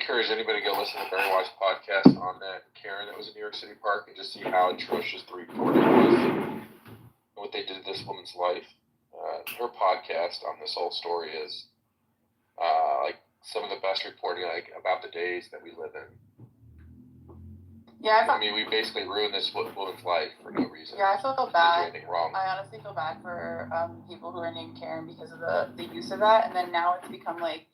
encourage anybody to go listen to the Barry Wise podcast on that Karen that was in New York City Park and just see how atrocious the reporting was and what they did to this woman's life. Her podcast on this whole story is like some of the best reporting about the days that we live in. Yeah, I mean, we basically ruined this woman's life for no reason. Yeah, I feel bad. Anything wrong. I honestly feel bad for people who are named Karen because of the use of that, and then now it's become like,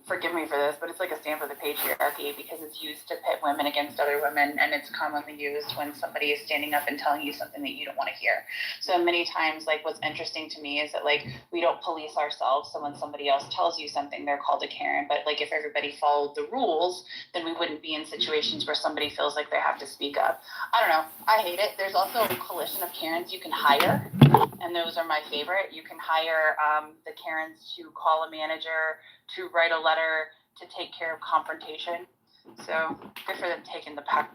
forgive me for this, but it's like a stand for the patriarchy because it's used to pit women against other women, and it's commonly used when somebody is standing up and telling you something that you don't want to hear. So many times, like, what's interesting to me is that, like, we don't police ourselves, so when somebody else tells you something, they're called a Karen, but, like, if everybody followed the rules, then we wouldn't be in situations where somebody feels like they have to speak up. I don't know. I hate it. There's also a coalition of Karens you can hire, and those are my favorite. You can hire the Karens to call a manager, to write a letter, to take care of confrontation. So good for them taking the pack.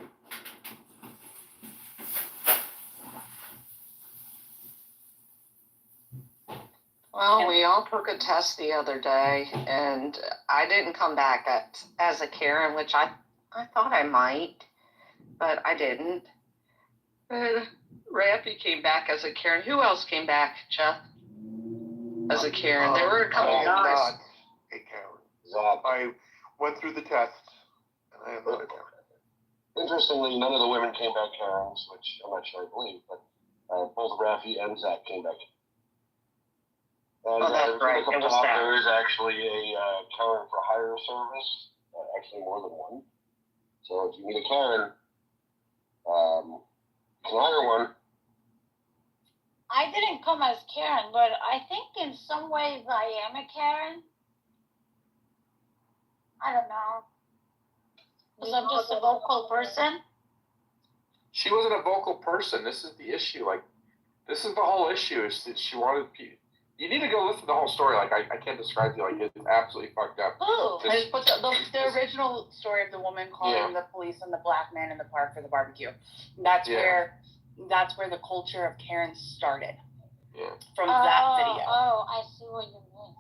Well, we all took a test the other day, and I didn't come back as a Karen, which I thought I might, but I didn't. Raffy came back as a Karen. Who else came back, Jeff? As a Karen. There were a couple guys. Hey, Karen. I went through the test, and I am not a Karen. Interestingly, none of the women came back Karens, which I'm not sure I believe, but both Raffy and Zach came back. And, that's right. It was that. There is actually a Karen for hire service, actually more than one. So if you need a Karen, you can hire one. I didn't come as Karen, but I think in some ways I am a Karen. I don't know. Because I'm just a vocal person. She wasn't a vocal person. This is the issue. Like, this is the whole issue. Is that she wanted people. You need to go listen to the whole story. Like, I can't describe you. Like, it's absolutely fucked up. Oh, I just put the original story of the woman calling the police on the black man in the park for the barbecue. That's where the culture of Karen started. Yeah. From that video. Oh, I see what you mean.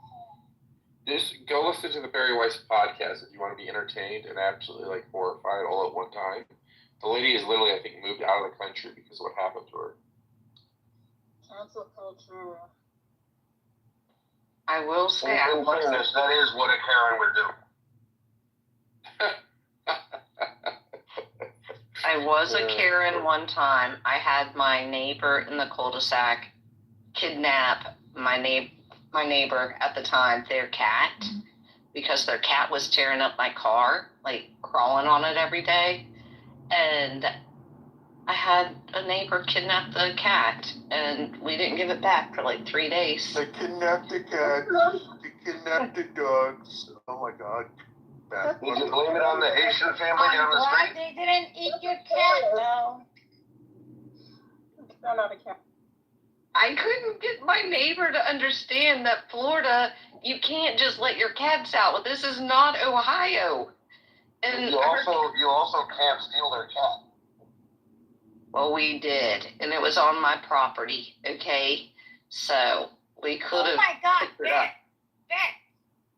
Just go listen to the Barry Weiss podcast if you want to be entertained and absolutely like horrified all at one time. The lady is literally, I think, moved out of the country because of what happened to her. Cancel culture. I will say, in fairness, that is what a Karen would do. I was a Karen one time. I had my neighbor in the cul-de-sac kidnap my neighbor at the time, their cat, because their cat was tearing up my car, like crawling on it every day. And I had a neighbor kidnap the cat, and we didn't give it back for like 3 days. They kidnapped the cat. They kidnapped the dogs. Oh my God. Did you blame it on the Haitian family down the street? They didn't eat your cat, though. No, not a cat. I couldn't get my neighbor to understand that Florida, you can't just let your cats out. This is not Ohio. And you also can't steal their cat. Well, we did, and it was on my property, okay? So, we could have... Oh my God, Beth,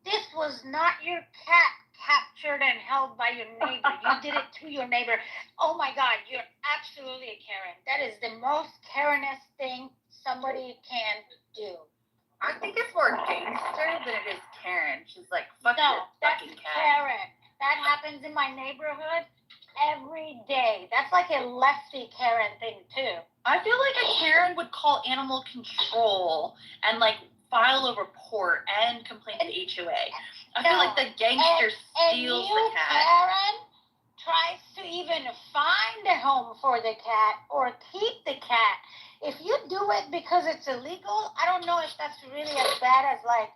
this was not your cat captured and held by your neighbor. You did it to your neighbor. Oh my God, you're absolutely a Karen. That is the most Karenist thing somebody can do. I think it's more gangster than it is Karen. She's like, fuck No, your that's fucking cat. Karen. That happens in my neighborhood every day. That's like a lefty Karen thing too. I feel like a Karen would call animal control and like file a report and complain to the HOA. I feel like the gangster steals the cat. Karen tries to even find a home for the cat or keep the cat. If you do it because it's illegal, I don't know if that's really as bad as like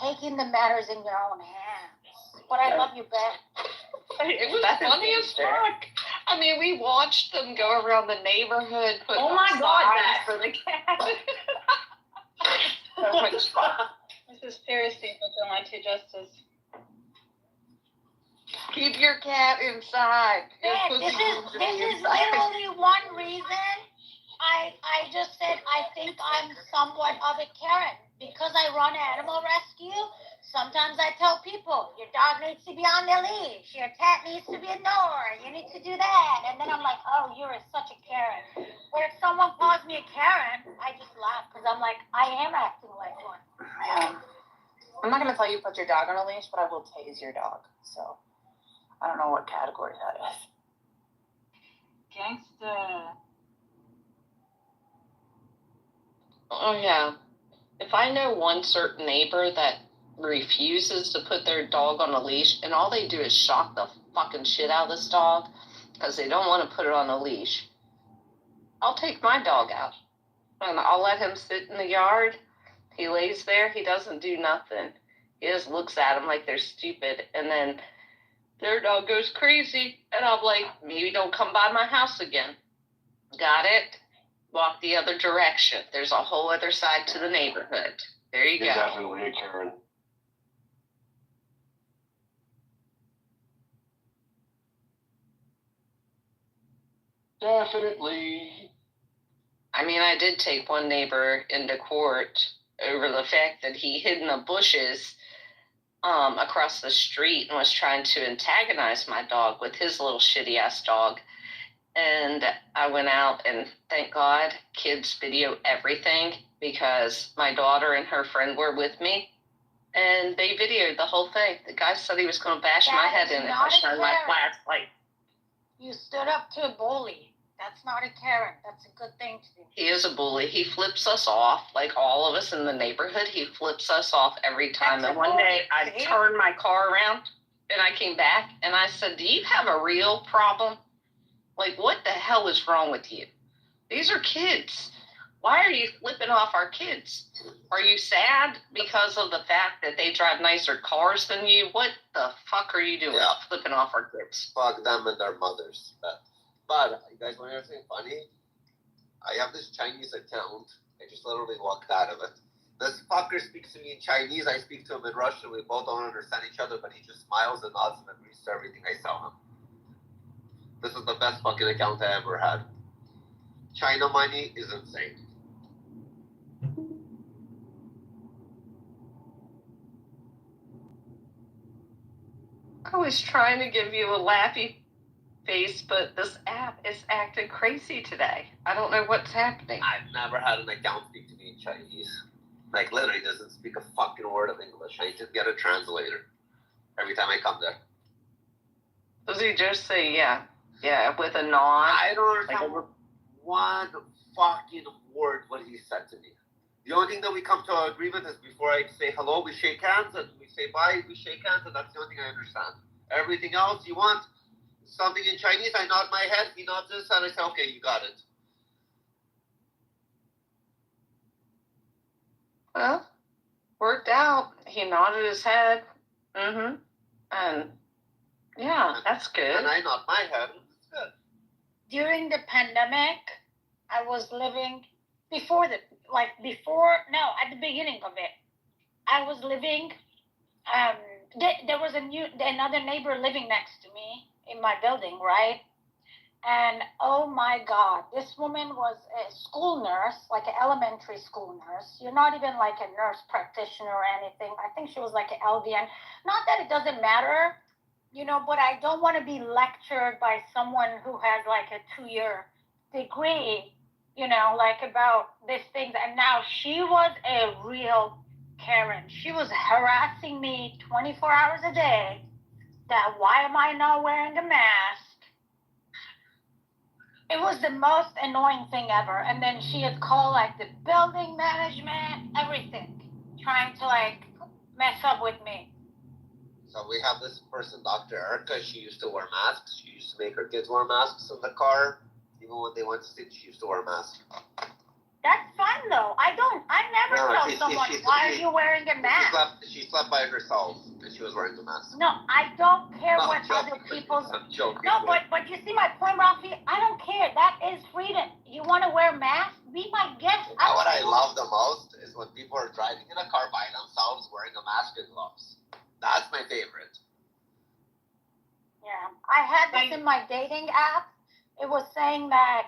taking the matters in your own hands. But I love you, Beth. It was funny as fuck. I mean, we watched them go around the neighborhood. Oh my God, that for the cat. This is seriously vigilante justice. Keep your cat inside. Beth, this is literally one reason I just said I think I'm somewhat of a Karen. Because I run animal rescue, Sometimes I tell people, your dog needs to be on the leash, your cat needs to be ignored, you need to do that. And then I'm like, oh, you're such a Karen. But if someone calls me a Karen, I just laugh because I'm like, I am acting like one. I'm not going to tell you to put your dog on a leash, but I will tase your dog. So I don't know what category that is. Gangsta. Oh yeah. If I know one certain neighbor that refuses to put their dog on a leash, and all they do is shock the fucking shit out of this dog because they don't want to put it on a leash, I'll take my dog out and I'll let him sit in the yard. He lays there. He doesn't do nothing. He just looks at them like they're stupid, and then their dog goes crazy, and I'm like, maybe don't come by my house again. Got it? Walk the other direction. There's a whole other side to the neighborhood. There you You're go. definitely a Karen. Definitely. I mean, I did take one neighbor into court over the fact that he hid in the bushes across the street and was trying to antagonize my dog with his little shitty ass dog. And I went out, and thank God kids video everything, because my daughter and her friend were with me, and they videoed the whole thing. The guy said he was going to bash my head in if I shined my flashlight. You stood up to a bully. That's not a Karen. That's a good thing to do. He is a bully. He flips us off, like all of us in the neighborhood. He flips us off every time. And one day I turned my car around and I came back and I said, do you have a real problem? Like, what the hell is wrong with you? These are kids. Why are you flipping off our kids? Are you sad because of the fact that they drive nicer cars than you? What the fuck are you doing flipping off our kids? Fuck them and their mothers. But you guys want to hear something funny? I have this Chinese account. I just literally walked out of it. This fucker speaks to me in Chinese. I speak to him in Russian. We both don't understand each other, but he just smiles and nods and agrees to everything I tell him. This is the best fucking account I ever had. China money is insane. I was trying to give you a laughy face, but this app is acting crazy today. I don't know what's happening. I've never had an account speak to me in Chinese. Like, literally doesn't speak a fucking word of English. I just get a translator every time I come there. Does he just say, yeah, with a nod? I don't understand one fucking word what he said to me. The only thing that we come to an agreement is before I say hello, we shake hands, and we say bye, we shake hands, and that's the only thing I understand. Everything else you want, something in Chinese, I nod my head, he nods this, and I say, okay, you got it. Well, worked out. He nodded his head. Mm-hmm. And, yeah, that's good. And I nod my head, it's good. During the pandemic, I was living at the beginning of it, I was living, there was another neighbor living next to me in my building, right? And oh my God, this woman was a school nurse, like an elementary school nurse. You're not even like a nurse practitioner or anything. I think she was like an LVN. Not that it doesn't matter, but I don't want to be lectured by someone who has like a 2-year degree, like about these things. And now she was a real Karen. She was harassing me 24 hours a day that why am I not wearing a mask? It was the most annoying thing ever. And then she had called like the building management, everything, trying to like mess up with me. So we have this person, Dr. Erica. She used to wear masks. She used to make her kids wear masks in the car. Even when they went to sleep, she used to wear a mask. That's fine though. I never tell someone, why are you wearing a mask? She slept by herself and she was wearing a mask. No, I don't care what other people's... I'm joking. No, but you see my point, Ralphie? I don't care. That is freedom. You want to wear a mask? Be my guest. What I love the most is when people are driving in a car by themselves wearing a mask and gloves. That's my favorite. Yeah, I had this in my dating app. It was saying that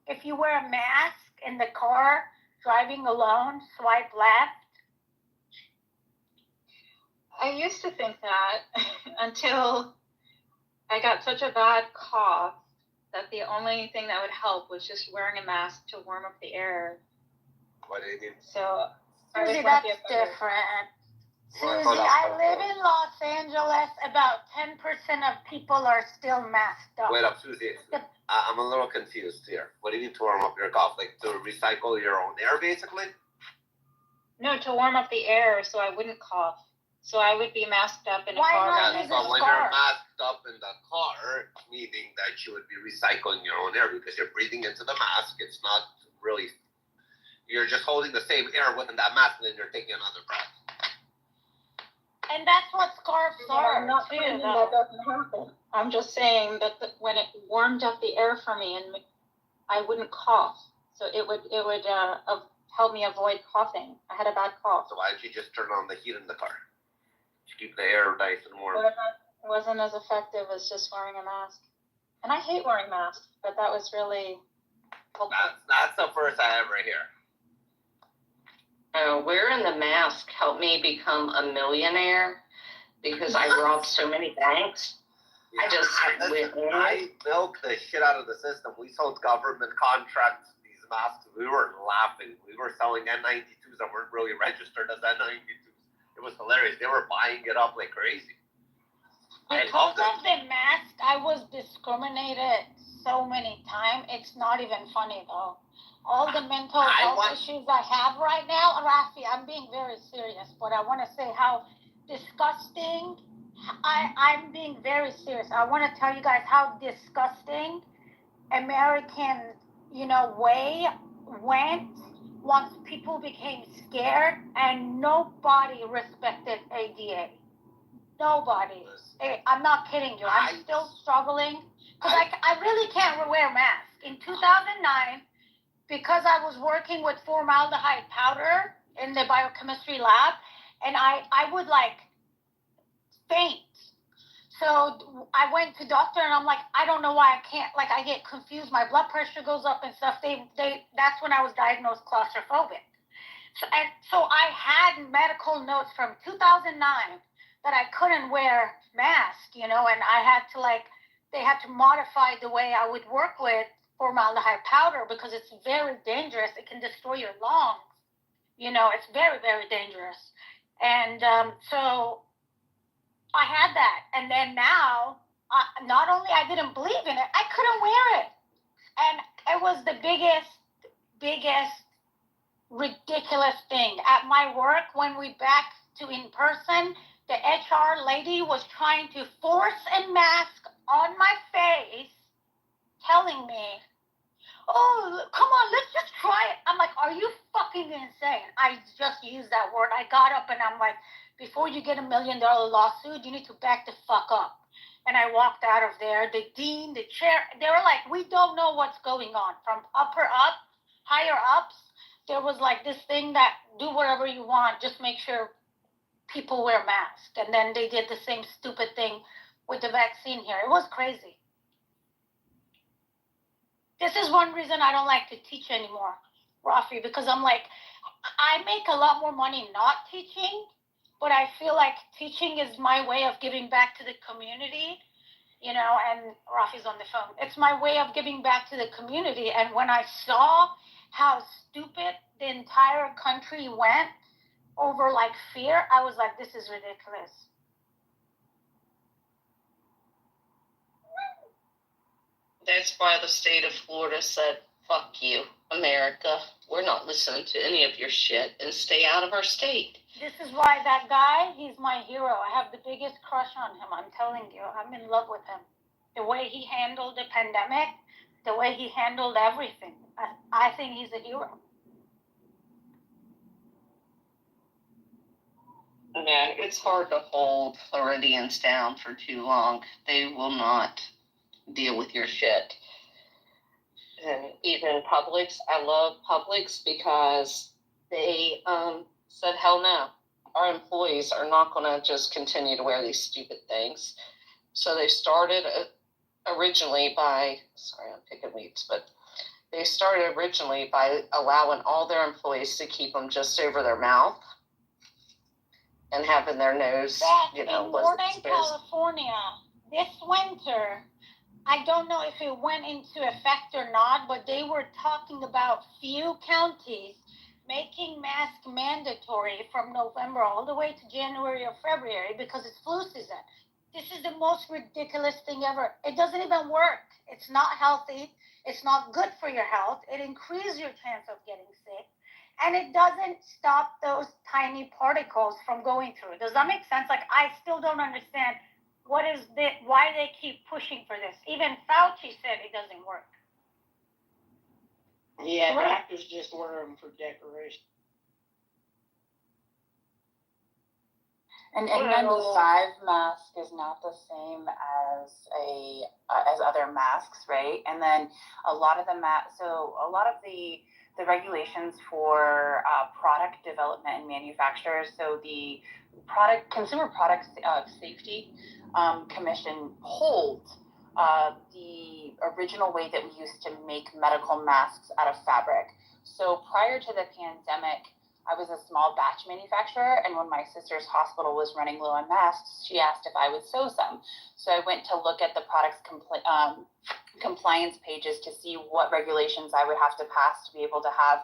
if you wear a mask in the car, driving alone, swipe left. I used to think that until I got such a bad cough that the only thing that would help was just wearing a mask to warm up the air. What do you mean? So Susie, that's different. Susie, I live in Los Angeles. About 10% of people are still masked up. Wait up, Susie. I'm a little confused here. What do you mean to warm up your cough? Like to recycle your own air, basically? No, to warm up the air so I wouldn't cough. So I would be masked up in a car. Why not? So when you're masked up in the car, meaning that you would be recycling your own air because you're breathing into the mask. It's not really, you're just holding the same air within that mask and then you're taking another breath. And that's what scarves are. I'm not saying that doesn't happen. I'm just saying that when it warmed up the air for me and I wouldn't cough. So it would help me avoid coughing. I had a bad cough. So why did you just turn on the heat in the car? Keep the air nice and warm. It wasn't as effective as just wearing a mask. And I hate wearing masks, but that was really helpful. That's the first I ever hear. Wearing the mask helped me become a millionaire because I robbed so many banks. Yeah, I milked the shit out of the system. We sold government contracts, these masks. We were laughing. We were selling N92s that weren't really registered as N92s. It was hilarious. They were buying it up like crazy. Because of the mask, I was discriminated so many times. It's not even funny though. All the mental health issues I have right now, Rafi, I'm being very serious, but I want to say how disgusting. I'm being very serious. I want to tell you guys how disgusting American, way went once people became scared and nobody respected ADA. Nobody. I'm not kidding you. I'm still struggling because I really can't wear masks. In 2009, because I was working with formaldehyde powder in the biochemistry lab, and I would faint. So I went to doctor and I'm like, I don't know why I can't, I get confused. My blood pressure goes up and stuff. That's when I was diagnosed claustrophobic. So I had medical notes from 2009 that I couldn't wear mask, and I had to they had to modify the way I would work with formaldehyde powder because it's very dangerous. It can destroy your lungs. It's very, very dangerous. And so I had that. And then now, not only I didn't believe in it, I couldn't wear it. And it was the biggest ridiculous thing. At my work, when we back to in person, the HR lady was trying to force a mask on my face, telling me, oh, come on, let's just try it. I'm like, are you fucking insane? I just used that word. I got up and I'm like, before you get $1 million lawsuit, you need to back the fuck up. And I walked out of there. The dean, the chair, they were like, we don't know what's going on. From higher ups, there was this thing that do whatever you want, just make sure people wear masks. And then they did the same stupid thing with the vaccine here. It was crazy. This is one reason I don't like to teach anymore, Rafi, because I'm I make a lot more money not teaching, but I feel like teaching is my way of giving back to the community, and Rafi's on the phone. It's my way of giving back to the community. And when I saw how stupid the entire country went over fear, I was like, this is ridiculous. That's why the state of Florida said, fuck you, America. We're not listening to any of your shit and stay out of our state. This is why that guy, he's my hero. I have the biggest crush on him. I'm telling you, I'm in love with him. The way he handled the pandemic, the way he handled everything. I think he's a hero. Yeah, it's hard to hold Floridians down for too long. They will not deal with your shit. And even Publix, I love Publix because they said, hell no. Our employees are not going to just continue to wear these stupid things. So they started originally by, sorry, I'm picking weeds, but they started originally by allowing all their employees to keep them just over their mouth. and having their nose, That you know, in was Northern exposed. California this winter, I don't know if it went into effect or not, but they were talking about few counties making masks mandatory from November all the way to January or February because it's flu season. This is the most ridiculous thing ever. It doesn't even work. It's not healthy. It's not good for your health. It increases your chance of getting sick. And it doesn't stop those tiny particles from going through. Does that make sense? Like, I still don't understand why they keep pushing for this. Even Fauci said it doesn't work. Yeah, doctors just order them for decoration. And N95 mask is not the same as as other masks, right? And then a lot of the regulations for product development and manufacturers. So the Consumer Product Safety Commission holds the original way that we used to make medical masks out of fabric. So prior to the pandemic, I was a small batch manufacturer, and when my sister's hospital was running low on masks, she asked if I would sew some. So I went to look at the product's compliance pages to see what regulations I would have to pass to be able to have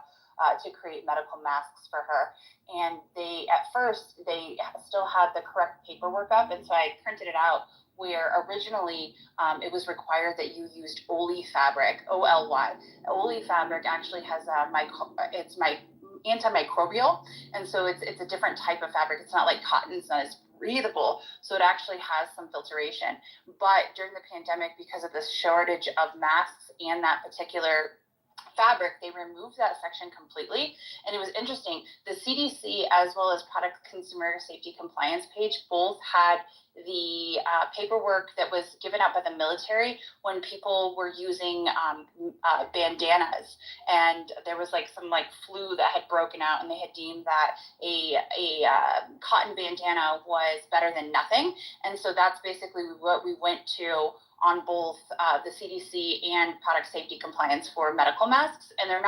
to create medical masks for her. And at first they still had the correct paperwork up, and so I printed it out, where originally it was required that you used Oli fabric, O-L-Y. Oli fabric actually has antimicrobial, and so it's a different type of fabric. It's not like cotton, it's not as breathable, so it actually has some filtration. But during the pandemic, because of the shortage of masks and that particular fabric, they removed that section completely. And it was interesting, the CDC as well as Product Consumer Safety Compliance page both had the paperwork that was given out by the military when people were using bandanas, and there was some flu that had broken out, and they had deemed that a cotton bandana was better than nothing. And so that's basically what we went to on both the CDC and product safety compliance for medical masks. And a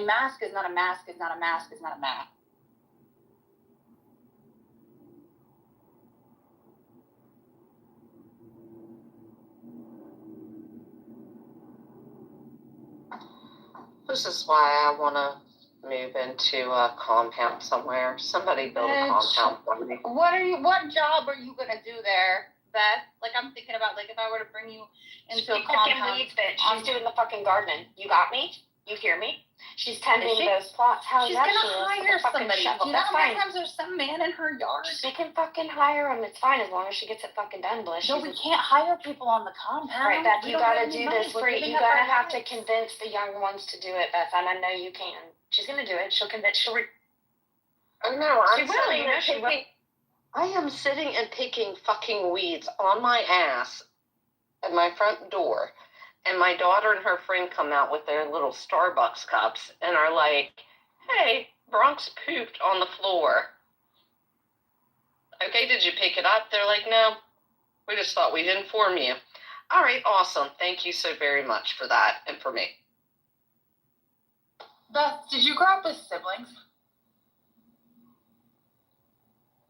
mask is not a mask, is not a mask, is not a mask. This is why I want to move into a compound somewhere. Somebody build a compound for me. What job are you gonna do there, Beth? I'm thinking about if I were to bring you into a compound. Weeds, bitch. She's doing the fucking gardening. You got me? You hear me? She's tending those plots. How She's that gonna she is hire with a fucking somebody. shovel. Do you know That's how many fine. times there's some man in her yard? She can fucking hire him. It's fine as long as she gets it fucking done, Bliss. No, we can't hire people on the compound. Right, Beth, We you don't gotta have any do money. this. We're giving You up gotta our have to lives. convince the young ones to do it, Beth, and I know you can. She's gonna do it. She'll convince. I know. She will. You know she will. I am sitting and picking fucking weeds on my ass at my front door, and my daughter and her friend come out with their little Starbucks cups and are like, "Hey, Bronx pooped on the floor. Okay, did you pick it up?" They're like, "No, we just thought we'd inform you." All right, awesome. Thank you so very much for that and for me. Beth, did you grow up with siblings?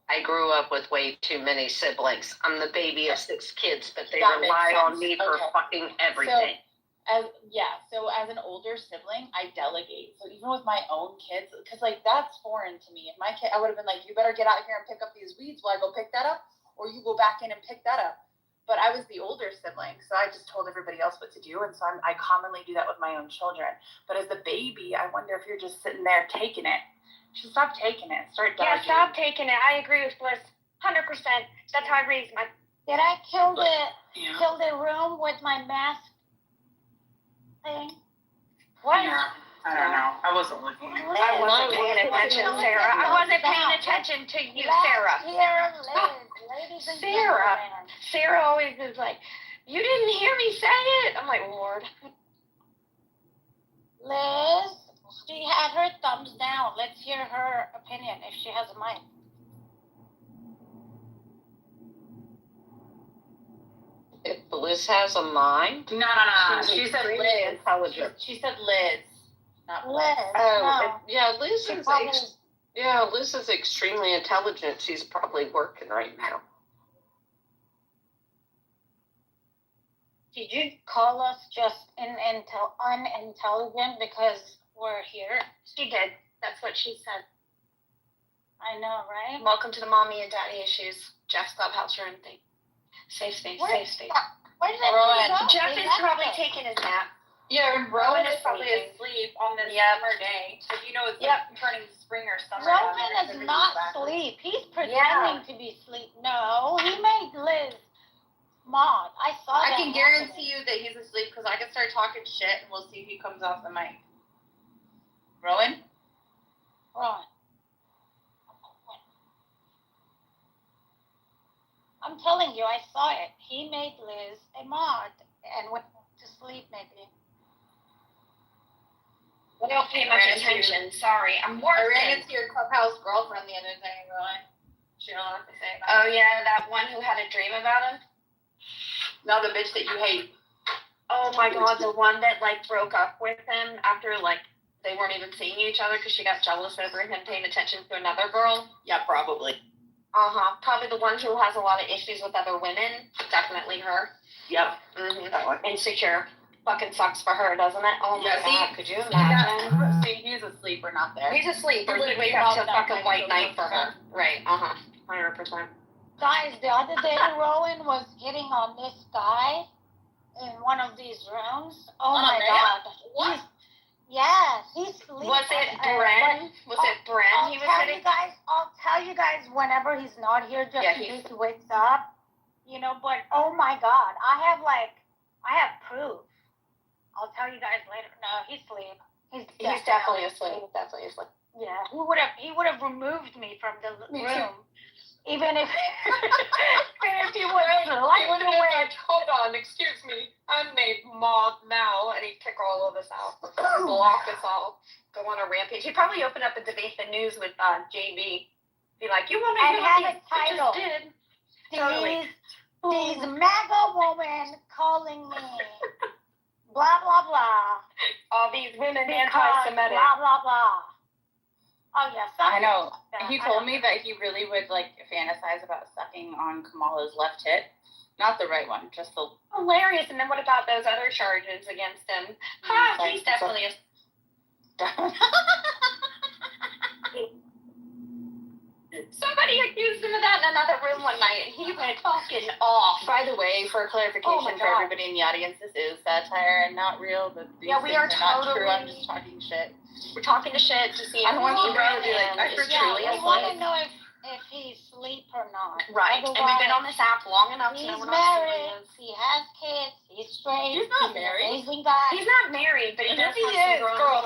I grew up with way too many siblings. I'm the baby of 6 kids, but they That makes rely on sense. me for Okay. fucking everything. So as an older sibling, I delegate. So even with my own kids, because that's foreign to me. If my kid, I would have been like, "You better get out here and pick up these weeds while I go pick that up, or you go back in and pick that up." But I was the older sibling, so I just told everybody else what to do, and so I commonly do that with my own children. But as the baby, I wonder if you're just sitting there taking it. You should stop taking it. Start Yeah, dodging. stop taking it. I agree with Bliss. 100%. That's how I raised my. Did I kill the room with my mask thing? What? Yeah, I don't know. I wasn't looking. I wasn't paying attention, Sarah. I wasn't paying attention to you, Sarah. Last year, Liz, ladies and Sarah. gentlemen. Sarah always is like, "You didn't hear me say it." I'm like, Lord. Liz, she had her thumbs down. Let's hear her opinion if she has a mic. If Liz has a mind, No. She said extremely Liz. intelligent. She said Liz, not Liz, Oh, no. yeah, Liz She is probably- Yeah, Liz is extremely intelligent. She's probably working right now. Did you call us just unintelligent because we're here? She did. That's what she said. I know, right? Welcome to the mommy and daddy issues. Jeff's clubhouse room thing. Safe space, safe space. Where's Rowan. that? Jeff is probably taking his nap. Yeah, Rowan Rowan is is probably sleeping. asleep on this Yep. summer day. So it's Yep. like turning spring or summer. Rowan down there, is everything's not backwards. asleep. He's pretending to be asleep. No, he made Liz Maud. I saw that. I can happening. guarantee you that he's asleep because I can start talking shit and we'll see if he comes off the mic. Rowan? Rowan. I'm telling you, I saw it. He made Liz a Maud and went to sleep maybe. I don't pay much attention. Sorry, I'm I ran working. into your clubhouse girlfriend the other day, Rowan. She don't know what to say about Oh it. yeah, that one who had a dream about him. No, the bitch that you hate. Oh my god, the one that like broke up with him after like they weren't even seeing each other because she got jealous over him paying attention to another girl. Yeah, probably. Probably the one who has a lot of issues with other women. Definitely her. Yep. That one. Insecure. Fucking sucks for her, doesn't it? Oh my Yeah, see? god, could you imagine? See, he's asleep or not there. He's asleep, or He's he'd like, wake up to a "Mom, fucking I'm white so knight for her. Right, 100%. Guys, the other day Rowan was hitting on this guy in one of these rooms. Oh On a my man? god. What? He's sleeping. Was it Bren? Was it Bren he was hitting? I'll tell you guys whenever he's not here, just Yeah, in case he wakes up. But oh my god, I have proof. I'll tell you guys later. No, he's asleep. He's definitely asleep. Yeah, he would have removed me from the Me room. Even if he was slightly awake. Hold on, excuse me. I'm named Maud now, and he'd kick all of us out. Block us all. Go on a rampage. He'd probably open up and debate the news with JB. Be like, you want to And hear have what a these title. bitches did? Totally. These MAGA women calling me blah blah blah. All these women Because anti-Semitic. blah blah blah. Oh yeah, I know. something He like that. told me that he really would fantasize about sucking on Kamala's left tit. Not the right one, just the. Hilarious. And then what about those other charges against him? He's definitely a. Somebody accused him of that in another room one night, and he went fucking off. By the way, for clarification Oh my for God. everybody in the audience, this is satire and not real. But these Yeah, we things are not true. I'm totally- just talking shit. We're talking to shit to see if I want Ebro people to be like, I is heard truly Yeah, we want to asleep. know if he's asleep or not. Right, and we've been on this app long enough to know He's we're not married. serious. He has kids. He's straight. He's not an married. amazing guy. He's not married, but he And does if he have is, some girl,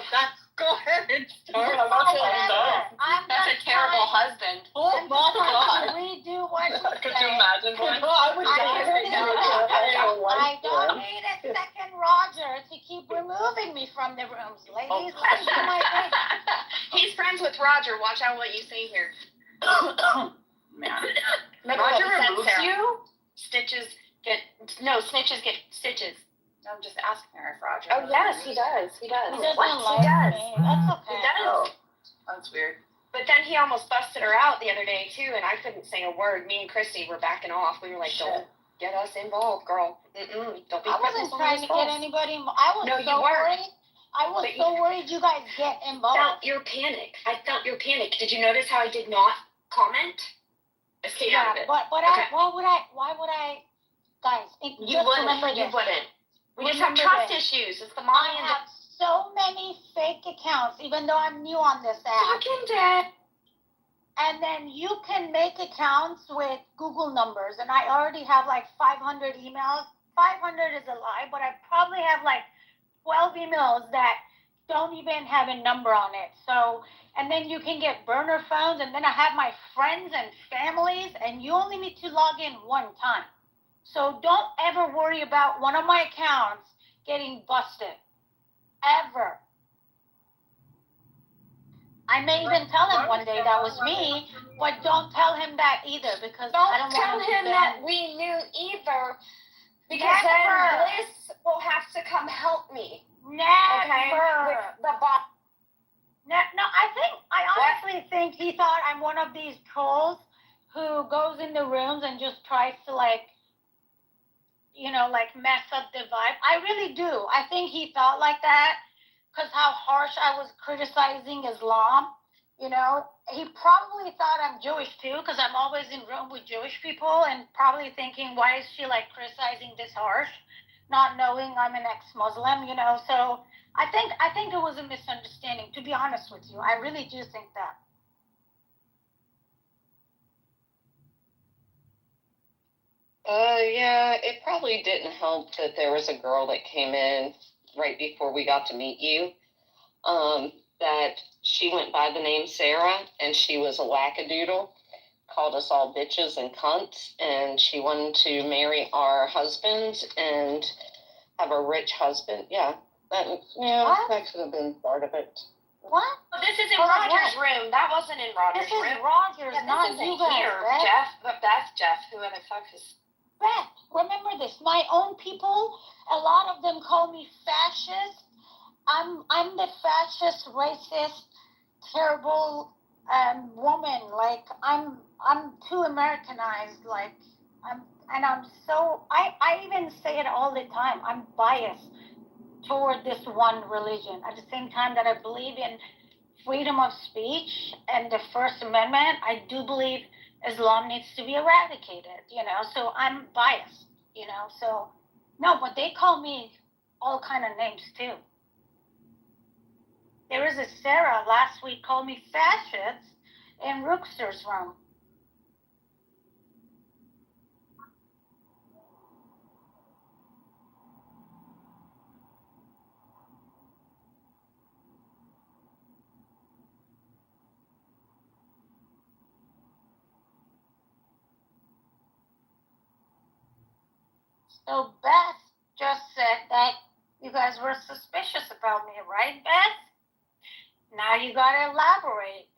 go ahead and start. I'm not Oh, telling whatever. that. I'm That's a just terrible trying- husband. Oh I'm my just trying god. to redo what you Could you said. imagine? No, I would die right now. I don't need a second Roger to keep removing me from the rooms. Ladies, listen to my thing. He's friends with Roger. Watch out what you say here. Man. Remember Roger what we said, removes Sarah? you? Snitches get stitches. I'm just asking her if Roger. Oh yes, he does. He does. He doesn't What? like He does. me. That's okay. He does. Oh, that's weird. But then he almost busted her out the other day too, and I couldn't say a word. Me and Christy were backing off. We were like, "Don't get us involved, girl. Don't be." I wasn't trying to get anybody involved. I was No, you so weren't. worried. I was But so worried you guys get involved. Felt your panic. I felt your panic. Did you notice how I did not comment? I stayed out of it. But Okay. why would I, guys? You just wouldn't. remember You this. wouldn't. We just have Remember trust this. issues. It's the I mommy and have so many fake accounts, even though I'm new on this the app. fucking dad. And then you can make accounts with Google numbers, and I already have like 500 emails. 500 is a lie, but I probably have like 12 emails that don't even have a number on it. So, and then you can get burner phones, and then I have my friends and families, and you only need to log in one time. So don't ever worry about one of my accounts getting busted. Ever. I may even tell him one day that was me, but don't tell him that either, because I don't Don't tell want him that we knew either, because then Never. Bliss will have to come help me. Never. Okay? With the bot. No, I honestly think he thought I'm one of these trolls who goes in the rooms and just tries to like mess up the vibe. I really do. I think he thought like that because how harsh I was criticizing Islam. He probably thought I'm Jewish too because I'm always in room with Jewish people and probably thinking, why is she like criticizing this harsh, not knowing I'm an ex-Muslim, So I think it was a misunderstanding, to be honest with you. I really do think that. Yeah, it probably didn't help that there was a girl that came in right before we got to meet you. That she went by the name Sarah, and she was a wackadoodle, called us all bitches and cunts, and she wanted to marry our husbands and have a rich husband. Yeah, that could have been part of it. What? Well, this is in Roger's room. That wasn't in Roger's room. This is Roger's, yeah, not this you isn't guys. Here, Beth. Jeff, but that's Jeff. Who the fuck is? Beth, remember this. My own people, a lot of them call me fascist. I'm the fascist, racist, terrible woman. Like I'm too Americanized. Like I even say it all the time. I'm biased toward this one religion. At the same time that I believe in freedom of speech and the First Amendment, I do believe Islam needs to be eradicated. So I'm biased. So no, but they call me all kind of names too. There was a Sarah last week called me fascist in Rookster's room. So Beth just said that you guys were suspicious about me, right, Beth? Now you gotta elaborate.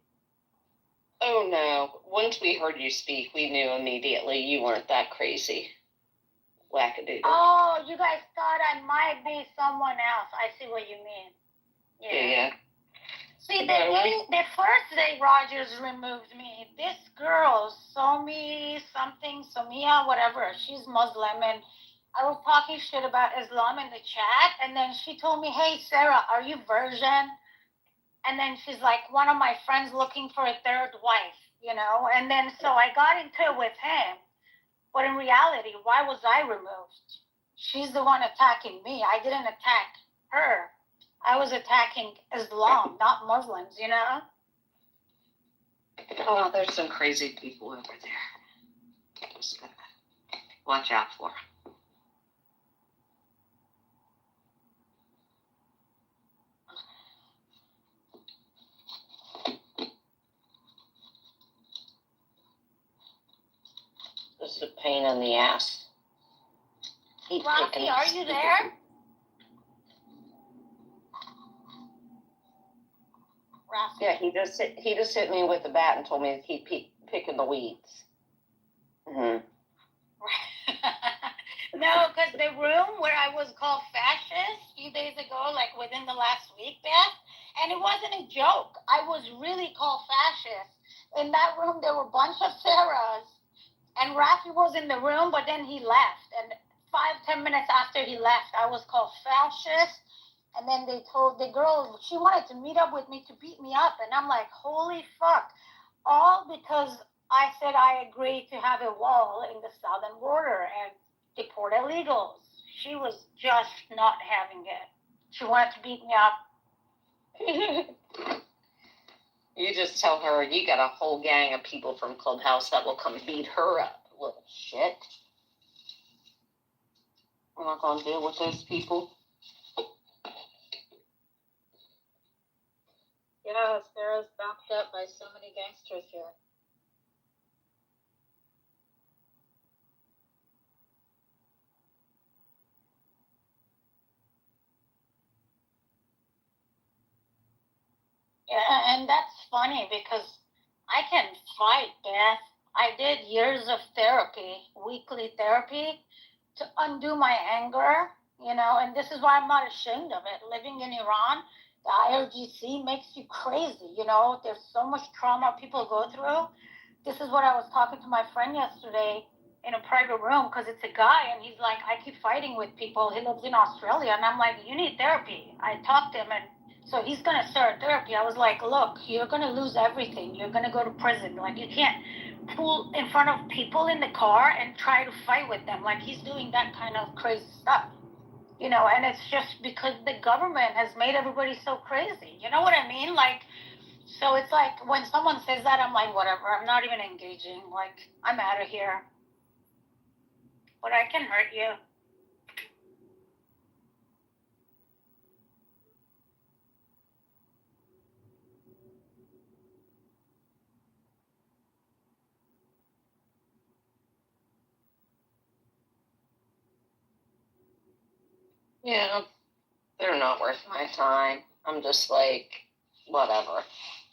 Oh no, once we heard you speak, we knew immediately you weren't that crazy. Wackadoodle. Oh, you guys thought I might be someone else. I see what you mean. Yeah. See, the first day Rogers removed me, this girl, Somia, whatever, she's Muslim, and I was talking shit about Islam in the chat, and then she told me, hey, Sarah, are you virgin? And then she's like, one of my friends looking for a third wife, And then so I got into it with him. But in reality, why was I removed? She's the one attacking me. I didn't attack her. I was attacking Islam, not Muslims, Oh, there's some crazy people over there. Just gotta watch out for. This is a pain in the ass. Rocky, are you there? Rafi. Yeah, he just hit me with a bat and told me he'd picking the weeds. Mm-hmm. No, because the room where I was called fascist a few days ago, like within the last week, Beth, and it wasn't a joke. I was really called fascist. In that room, there were a bunch of Sarahs, and Rafi was in the room, but then he left. And 5-10 minutes after he left, I was called fascist. And then they told the girl she wanted to meet up with me to beat me up. And I'm like, holy fuck. All because I said I agree to have a wall in the southern border and deport illegals. She was just not having it. She wanted to beat me up. You just tell her you got a whole gang of people from Clubhouse that will come beat her up. Little shit. We're not going to deal with those people. Yeah, Sarah's backed up by so many gangsters here. Yeah, and that's funny because I can fight, Beth. I did years of therapy, weekly therapy, to undo my anger, and this is why I'm not ashamed of it. Living in Iran, The IRGC makes you crazy, you know? There's so much trauma people go through. This is what I was talking to my friend yesterday in a private room, because it's a guy, and he's like, I keep fighting with people. He lives in Australia, and I'm like, you need therapy. I talked to him, and so he's going to start therapy. I was like, look, you're going to lose everything. You're going to go to prison. Like, you can't pull in front of people in the car and try to fight with them. Like, he's doing that kind of crazy stuff, you know, and it's just because the government has made everybody so crazy. You know what I mean? Like, so it's like when someone says that, I'm like, whatever. I'm not even engaging. Like, I'm out of here. But I can hurt you. Yeah, they're not worth my time. I'm just like, whatever.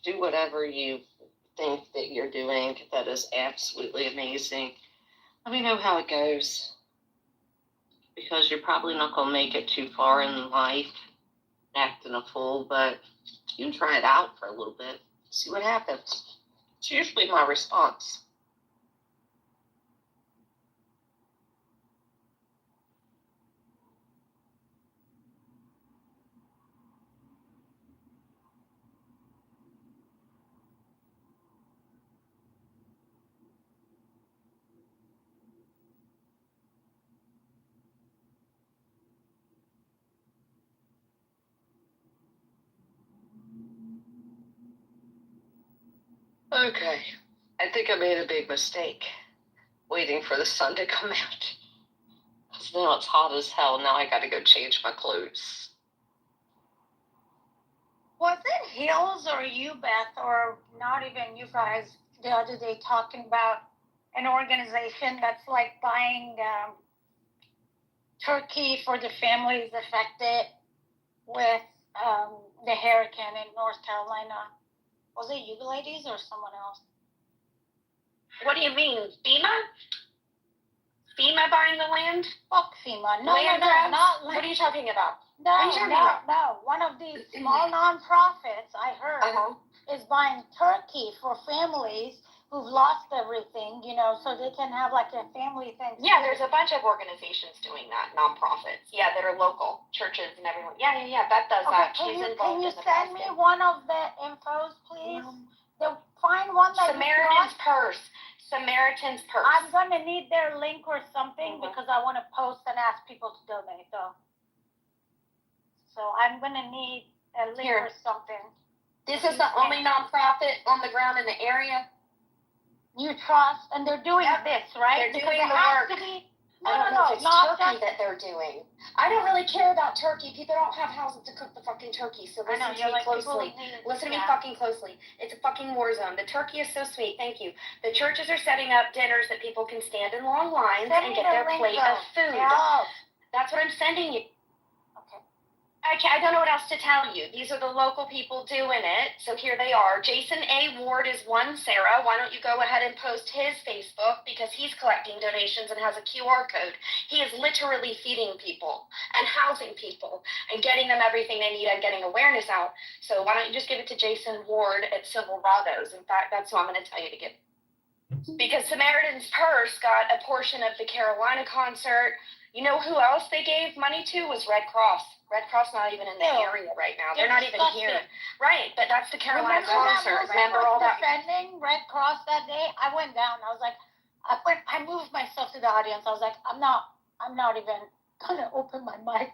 Do whatever you think that you're doing. That is absolutely amazing. Let me know how it goes. Because you're probably not going to make it too far in life acting a fool, but you can try it out for a little bit. See what happens. It's usually my response. Okay, I think I made a big mistake waiting for the sun to come out. Because now it's hot as hell. Now I got to go change my clothes. Was it Hills or you, Beth, or not even you guys, the other day talking about an organization that's like buying turkey for the families affected with the hurricane in North Carolina? Was it you ladies or someone else? What do you mean, FEMA? FEMA buying the land? Fuck FEMA. No, Land no, grabs? not What are you talking about? No, What are you talking about? no. One of these small nonprofits, I heard, is buying turkey for families who've lost everything, you know, so they can have like a family thing. Yeah, there's a bunch of organizations doing that, nonprofits. Yeah, that are local, churches and everyone. Yeah. Beth does that. She's involved Can you in the send me basket. one of the infos, please? Find one that Samaritan's Purse. Samaritan's Purse. I'm gonna need their link or something because I want to post and ask people to donate though. So I'm gonna need a link or something. This is the only nonprofit on the ground in the area. You trust, and they're doing this, right? They're doing the work. No, it's turkey that they're doing. I don't really care about turkey. People don't have houses to cook the fucking turkey, so listen to me closely. Listen to me fucking closely. It's a fucking war zone. The turkey is so sweet. Thank you. The churches are setting up dinners that people can stand in long lines and get their plate of food. That's what I'm sending you. I don't know what else to tell you. These are the local people doing it. So here they are. Jason A. Ward is one. Sarah, why don't you go ahead and post his Facebook because he's collecting donations and has a QR code. He is literally feeding people and housing people and getting them everything they need and getting awareness out. So why don't you just give it to Jason Ward at Silverados? In fact, that's who I'm going to tell you to give. Because Samaritan's Purse got a portion of the Carolina concert. You know who else they gave money to was Red Cross. Red Cross not even in the area right now. They're not even here. Right, but that's the Carolina concert. Remember all that? Defending Red Cross that day, I went down. I was like, I moved myself to the audience. I was like, I'm not even gonna open my mic.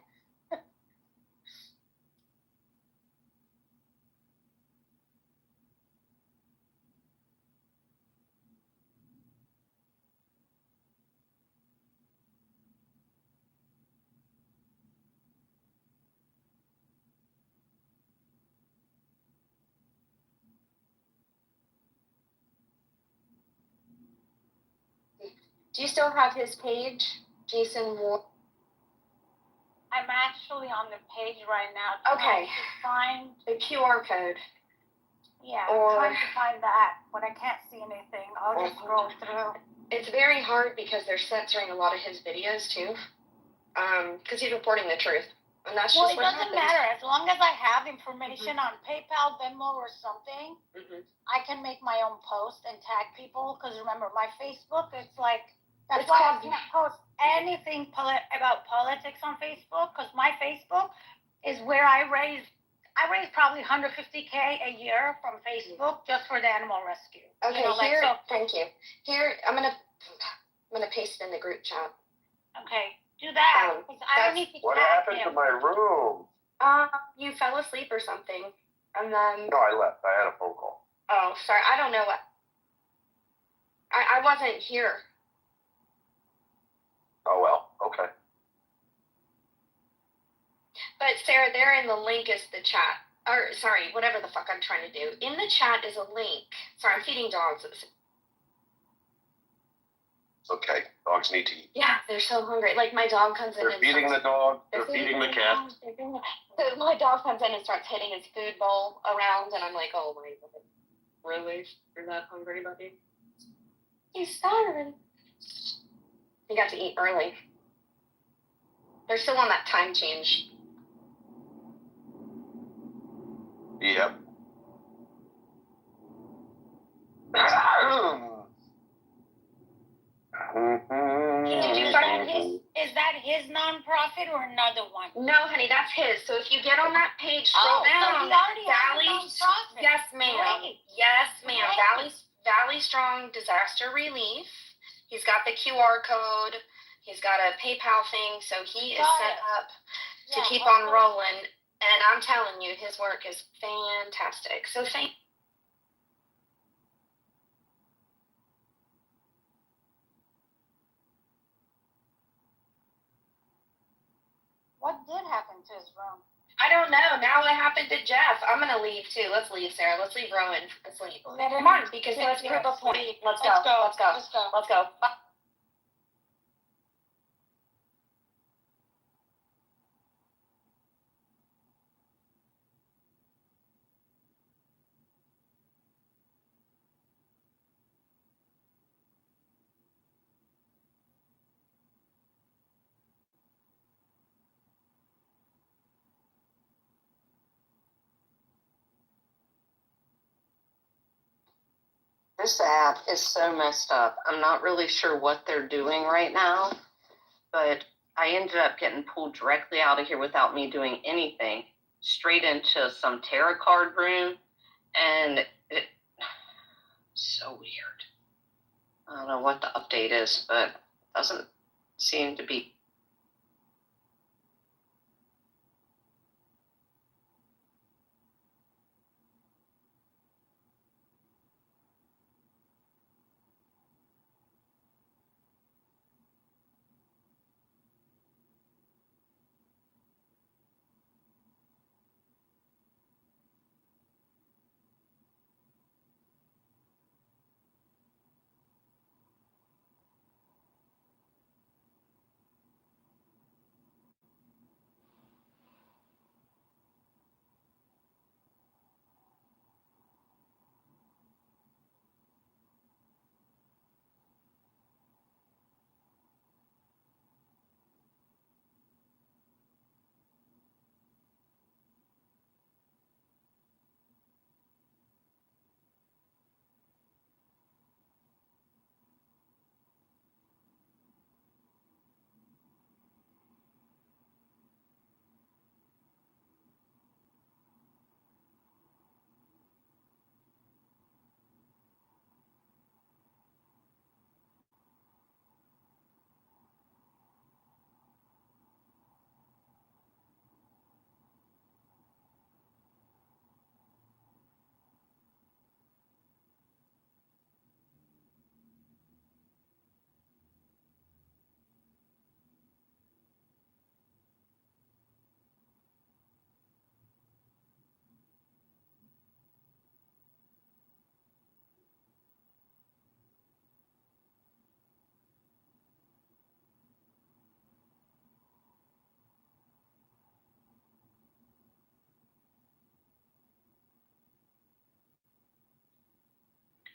Do you still have his page, Jason Ward? I'm actually on the page right now. Okay. To find the QR code. Yeah, I'm trying to find that, but I can't see anything. I'll just scroll through. It's very hard because they're censoring a lot of his videos too, because he's reporting the truth. And that's Well, just it what doesn't happens. matter. As long as I have information on PayPal, Venmo, or something, I can make my own post and tag people. Because remember, my Facebook, it's like, that's why I can't post anything about politics on Facebook. Because my Facebook is where I raise probably 150K a year from Facebook just for the animal rescue. Okay, you know, here, like, so, thank you. Here, I'm gonna paste it in the group chat. okay, do that. 'Cause I don't need to What tag happened to him. my room? You fell asleep or something, and then. No, I left. I had a phone call. Oh, sorry. I don't know what. I wasn't here. Oh well. Okay. But Sarah, there in the link is the chat. Or sorry, whatever the fuck I'm trying to do. In the chat is a link. Sorry, I'm feeding dogs. Okay. Dogs need to eat. Yeah, they're so hungry. Like my dog comes in. They're feeding the dog. They're feeding the cat. So my dog comes in and starts hitting his food bowl around, and I'm like, oh my god, really? You're that hungry, buddy? He's starving. He got to eat early. They're still on that time change. Yep. Did you start Is that his nonprofit or another one? No, honey, that's his. So if you get on that page, scroll down. So he already has a Valley, nonprofit. yes, ma'am. Great. Yes, ma'am. Great. Valley Strong Disaster Relief. He's got the QR code. He's got a PayPal thing, so he is set up to keep on rolling. And I'm telling you, his work is fantastic. So thank. What did happen to his room? I don't know. Now what happened to Jeff? I'm gonna leave too. Let's leave, Sarah. Let's leave Rowan asleep. Come on, because let's prove a point. Let's go. Let's go. Let's go. Let's go. This app is so messed up. I'm not really sure what they're doing right now, but I ended up getting pulled directly out of here without me doing anything, straight into some tarot card room, and it's so weird. I don't know what the update is, but it doesn't seem to be.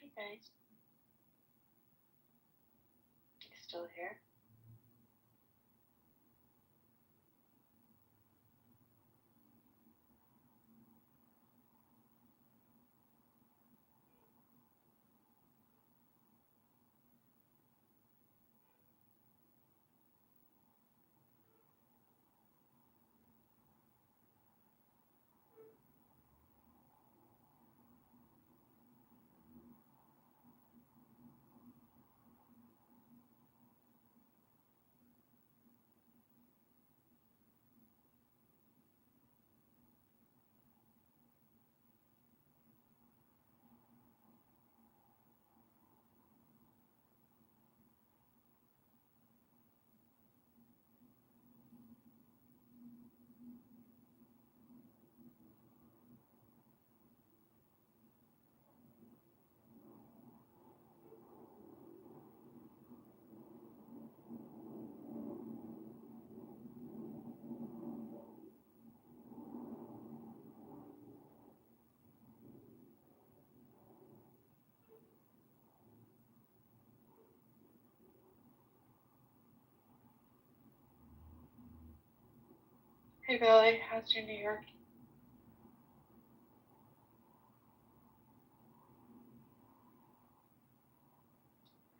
Hey guys. You still here? Hey Billy, how's your New York?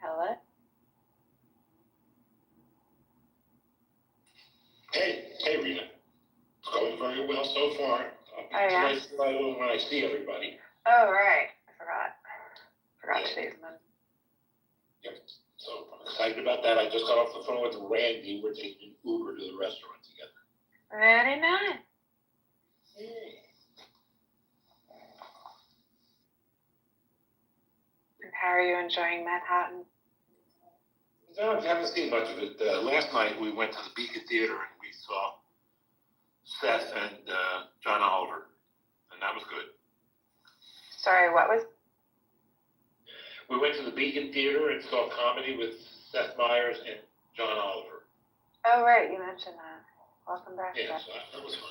Hello? Hey, Rita. It's going very well so far. Oh, yeah? When I see everybody. Oh, right. I forgot Yeah. today's Monday. Yep. So I'm excited about that. I just got off the phone with Randy. We're taking an Uber to the restaurant together. Very nice. And how are you enjoying Manhattan? No, I haven't seen much of it. Last night we went to the Beacon Theater and we saw Seth and John Oliver, and that was good. Sorry, what was? We went to the Beacon Theater and saw comedy with Seth Meyers and John Oliver. Oh, right, you mentioned that. Welcome back. Yeah, Seth. so that was fun.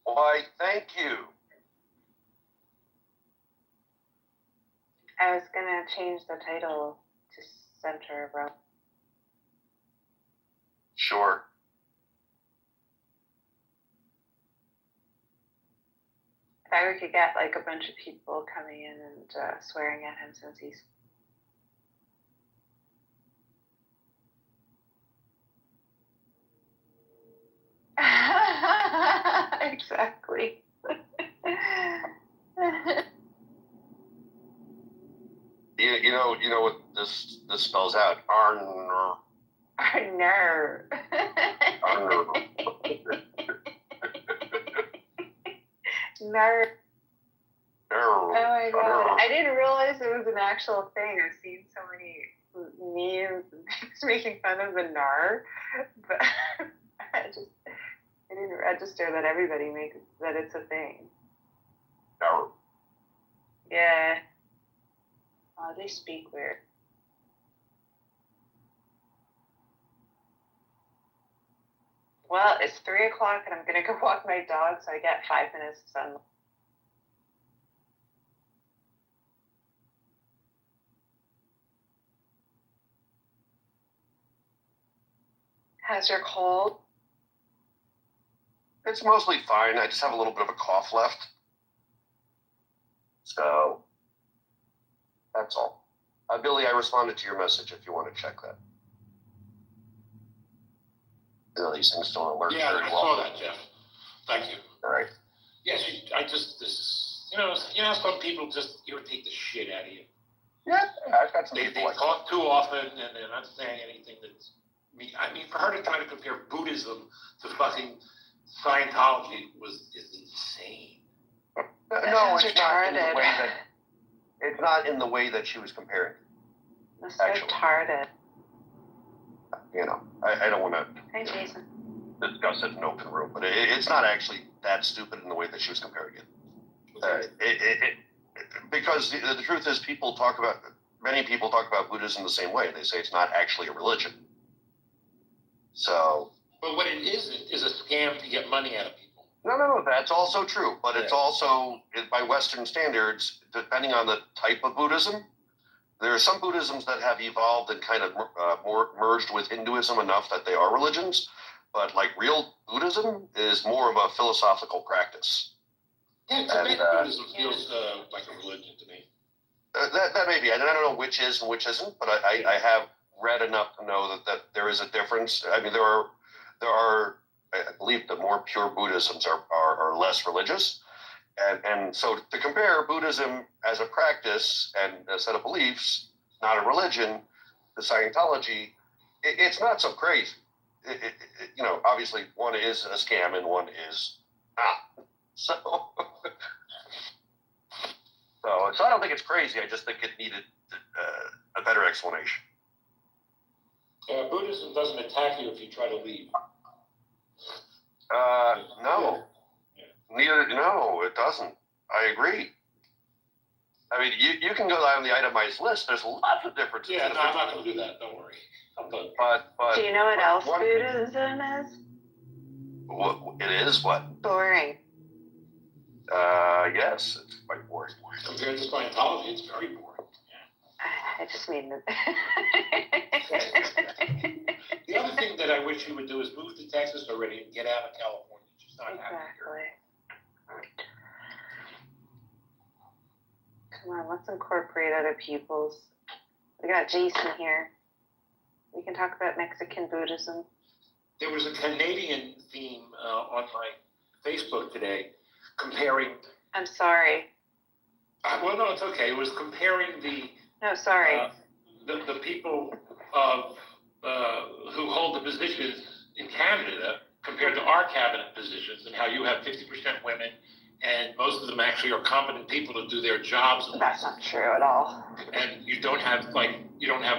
Why, thank you. I was gonna change the title to Center of Rome. Sure. I thought we could get like a bunch of people coming in and swearing at him since he's. Exactly. You know what this spells out. Arner. Arner. Arner. Nerd. Oh my god. I didn't realize it was an actual thing. I've seen so many memes and things making fun of the NAR, but I didn't register that everybody makes that it's a thing. No. Yeah. Oh, they speak weird. Well, it's 3:00 and I'm gonna go walk my dog, so I get 5 minutes of sunlight. How's your cold? It's mostly fine. I just have a little bit of a cough left. So, that's all. Billy, I responded to your message if you want to check that. These things don't alert Yeah, very I well. saw that, Jeff. Thank you. All right. Yes, some people just irritate the shit out of you. Yeah, I've got some They people like talk too often and they're not saying anything that's me. I mean, for her to try to compare Buddhism to fucking Scientology is insane. No, it's not in the way that it's not in the way that she was comparing. That's retarded. You know, I don't want to Hi, Jason. discuss it in an open room, but it's not actually that stupid in the way that she was comparing it. Because the truth is, many people talk about Buddhism the same way. They say it's not actually a religion. So. But what it is a scam to get money out of people. No, that's also true. But it's also, by Western standards, depending on the type of Buddhism, there are some Buddhisms that have evolved and kind of more merged with Hinduism enough that they are religions. But like real Buddhism is more of a philosophical practice. Yeah, Tibetan Buddhism feels like a religion to me. That may be. I don't know which is and which isn't, but I have read enough to know that there is a difference. I mean, there are I believe the more pure Buddhisms are less religious. And so to compare Buddhism as a practice and a set of beliefs, not a religion, to Scientology, it's not so crazy. Obviously one is a scam and one is not. So I don't think it's crazy. I just think it needed a better explanation. Buddhism doesn't attack you if you try to leave. No. No, it doesn't. I agree. I mean, you can go down the itemized list. There's lots of differences. Yeah, no, I'm not going to do that. Don't worry. I'm done. But do you know what else Buddhism is? What it is? What? Boring. Yes, it's quite boring. Compared to Scientology, it's very boring. Yeah. I just mean that. The other thing that I wish you would do is move to Texas already and get out of California. She's not happy here. Come on, let's incorporate other peoples. We got Jason here. We can talk about Mexican Buddhism. There was a Canadian theme on my Facebook today comparing. I'm sorry. Well, no, it's okay. It was comparing the. No, sorry. The people who hold the positions in Canada compared to our cabinet positions, and how you have 50% women, and most of them actually are competent people to do their jobs. That's not true at all. And you don't have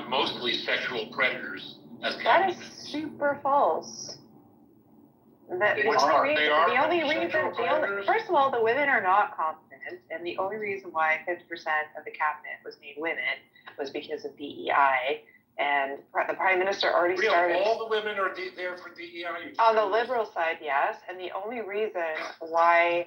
mostly sexual predators as That cabinets. is super false. First of all, the women are not competent, and the only reason why 50% of the cabinet was made women was because of DEI, and the Prime Minister already started. All the women are there for DEI? On the Liberal side, yes, and the only reason why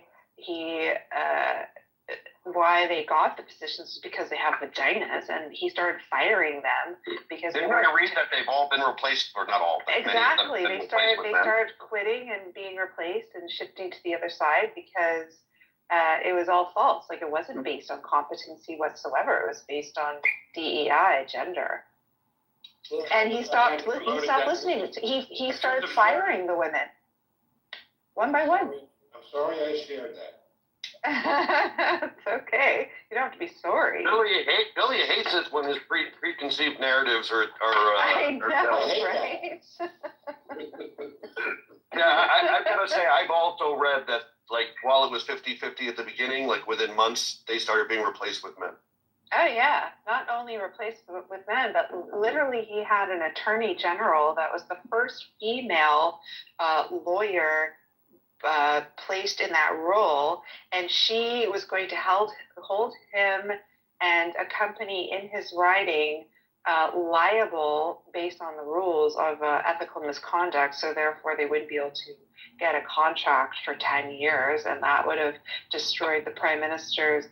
why they got the positions is because they have vaginas, and he started firing them because Didn't I read that they've all been replaced, or not all? But exactly, many of them they started quitting and being replaced and shifting to the other side because it was all false. Like, it wasn't based on competency whatsoever. It was based on DEI, gender. And he stopped listening. He started firing the women one by one. I'm sorry I shared that. It's okay. You don't have to be sorry. Billy hates it when his preconceived narratives are I know, right? Yeah, I've got to say, I've also read that, like, while it was 50-50 at the beginning, like, within months, they started being replaced with men. Oh, yeah. Not only replaced with men, but literally he had an attorney general that was the first female lawyer placed in that role, and she was going to hold him and a company in his writing liable based on the rules of ethical misconduct, so therefore they wouldn't be able to get a contract for 10 years, and that would have destroyed the prime minister's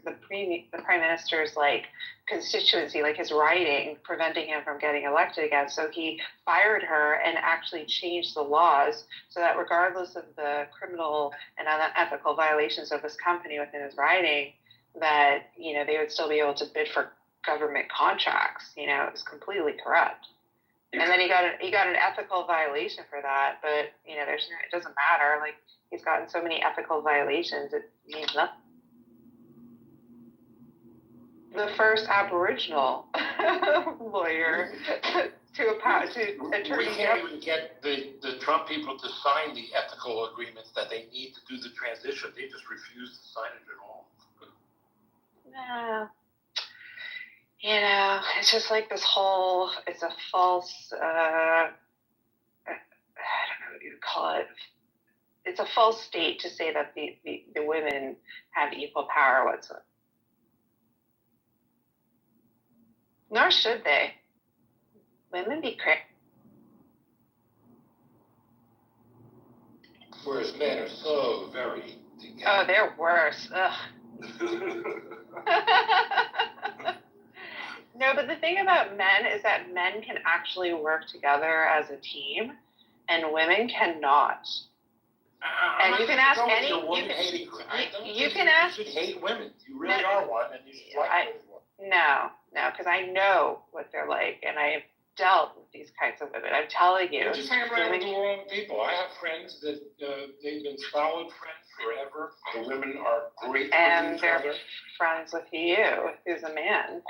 like constituency, like his writing, preventing him from getting elected again. So he fired her and actually changed the laws so that regardless of the criminal and unethical violations of this company within his writing, that, you know, they would still be able to bid for government contracts. You know, it was completely corrupt. And then he got an ethical violation for that, but, you know, it doesn't matter. Like, he's gotten so many ethical violations, it means nothing. The first Aboriginal lawyer to attorney. We can't even get the Trump people to sign the ethical agreements that they need to do the transition. They just refuse to sign it at all. No. You know, it's just like this whole, it's a false, I don't know what you'd call it. It's a false state to say that the women have equal power whatsoever. Nor should they. Women be crazy. Whereas men are so very together. Oh, they're worse. Ugh. No, but the thing about men is that men can actually work together as a team, and women cannot. And you can ask any. You can ask. You should hate women. You really are one, and you should like one. No, because I know what they're like, and I have dealt with these kinds of women. I'm telling you. You're just hanging around with the wrong people. I have friends that they've been solid friends forever. The women are great and with each they're other. friends with you, who's a man.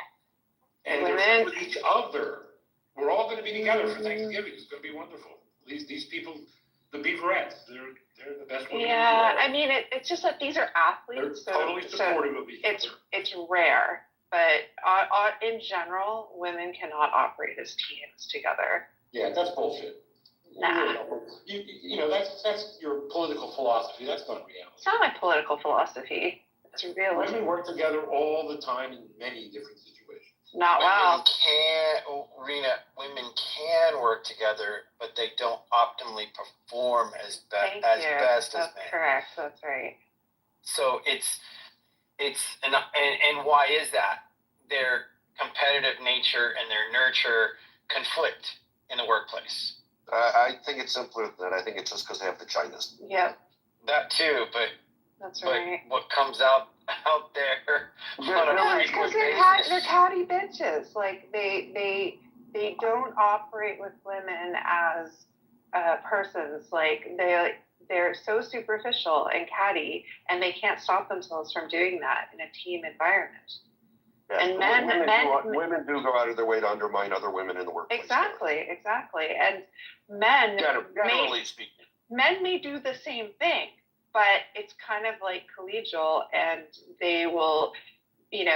And they're friends with each other. We're all going to be together for Thanksgiving. It's going to be wonderful. These people, the Beaverettes, they're the best women. Yeah, I mean, it's just that these are athletes. They're totally supportive of each other. It's rare, but in general, women cannot operate as teams together. Yeah, that's bullshit. Nah. You know, that's your political philosophy. That's not reality. It's not my political philosophy. It's realism. Women work together all the time in many different situations. Not well. Women can work together, but they don't optimally perform as best as men. That's correct. That's right. So it's and why is that? They're competitive competitive nature and their nurture conflict in the workplace. I think it's simpler than that. I think it's just because they have vaginas. Yep, That too, but that's but right. what comes out there on a No, it's because frequent they're basis. catty bitches. Like they don't operate with women as persons. Like they're so superficial and catty, and they can't stop themselves from doing that in a team environment. Yeah, And women do go out of their way to undermine other women in the workplace. Exactly. And men, generally speaking, men may do the same thing, but it's kind of like collegial, and they will,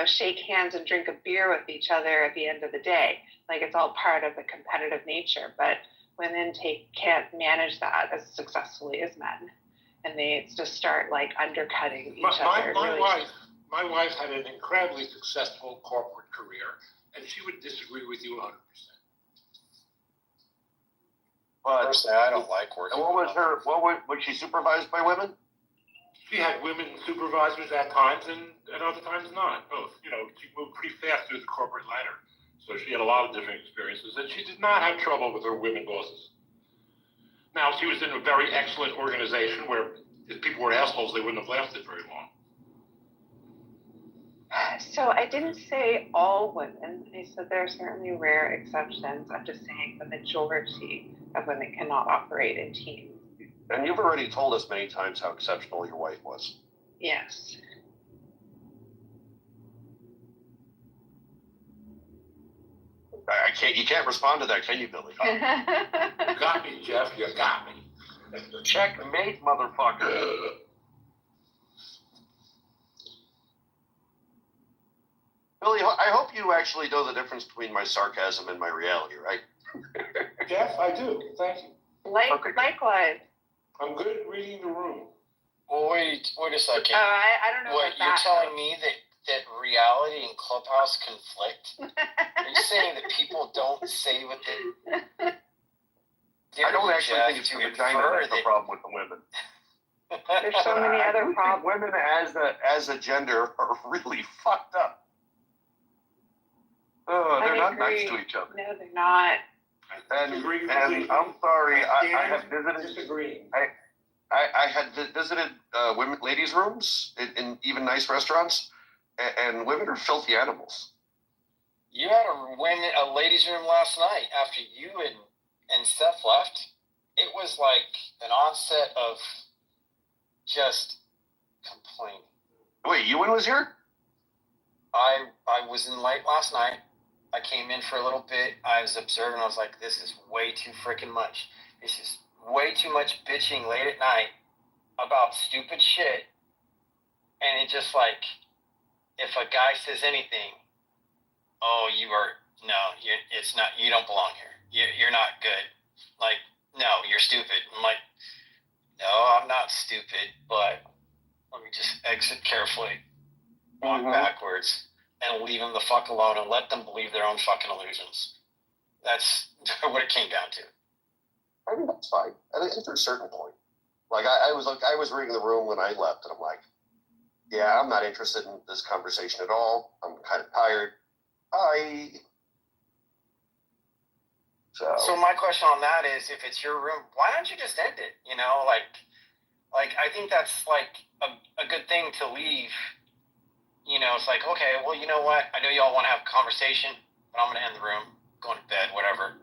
shake hands and drink a beer with each other at the end of the day. Like, it's all part of the competitive nature, but women can't manage that as successfully as men, and they just start like undercutting each other. My wife had an incredibly successful corporate career, and she would disagree with you 100%. But personally, I don't like working. And was she supervised by women? She had women supervisors at times, and at other times not. Both. She moved pretty fast through the corporate ladder, so she had a lot of different experiences, and she did not have trouble with her women bosses. Now, she was in a very excellent organization where if people were assholes, they wouldn't have lasted very long. So I didn't say all women. I said there are certainly rare exceptions. I'm just saying the majority of women cannot operate in teams. And you've already told us many times how exceptional your wife was. Yes. You can't respond to that, can you, Billy? You got me, Jeff. You got me. Checkmate, motherfucker. Billy, I hope you actually know the difference between my sarcasm and my reality, right? Jeff, I do. Thank you. Likewise. I'm good at reading the room. Well, wait a second. I don't know what about you're that. telling me that reality and Clubhouse conflict? Are you saying that people don't say what they? I don't actually think it's the vagina that's the problem with the women. There's so many other problems. Women as a gender are really fucked up. Oh, they're not nice to each other. No, they're not. And I'm sorry, I have visited. Disagreeing. I had visited ladies' rooms in even nice restaurants, and women are filthy animals. You had a ladies' room last night after you and Seth left. It was like an onset of just complaining. Wait, Ewan was here? I was in late last night. I came in for a little bit. I was observing. I was like, this is way too freaking much. This is way too much bitching late at night about stupid shit. And it just like, if a guy says anything, oh, it's not, you don't belong here. You're not good. Like, no, you're stupid. I'm like, no, I'm not stupid, but let me just exit carefully, walk backwards, and leave them the fuck alone and let them believe their own fucking illusions. That's what it came down to. I think that's fine. I think to a certain point. Like I was reading the room when I left, and I'm like, yeah, I'm not interested in this conversation at all. I'm kind of tired. Bye. So my question on that is, if it's your room, why don't you just end it? Like I think that's like a good thing to leave. It's like, okay, well, you know what? I know y'all want to have a conversation, but I'm going to end the room, going to bed, whatever.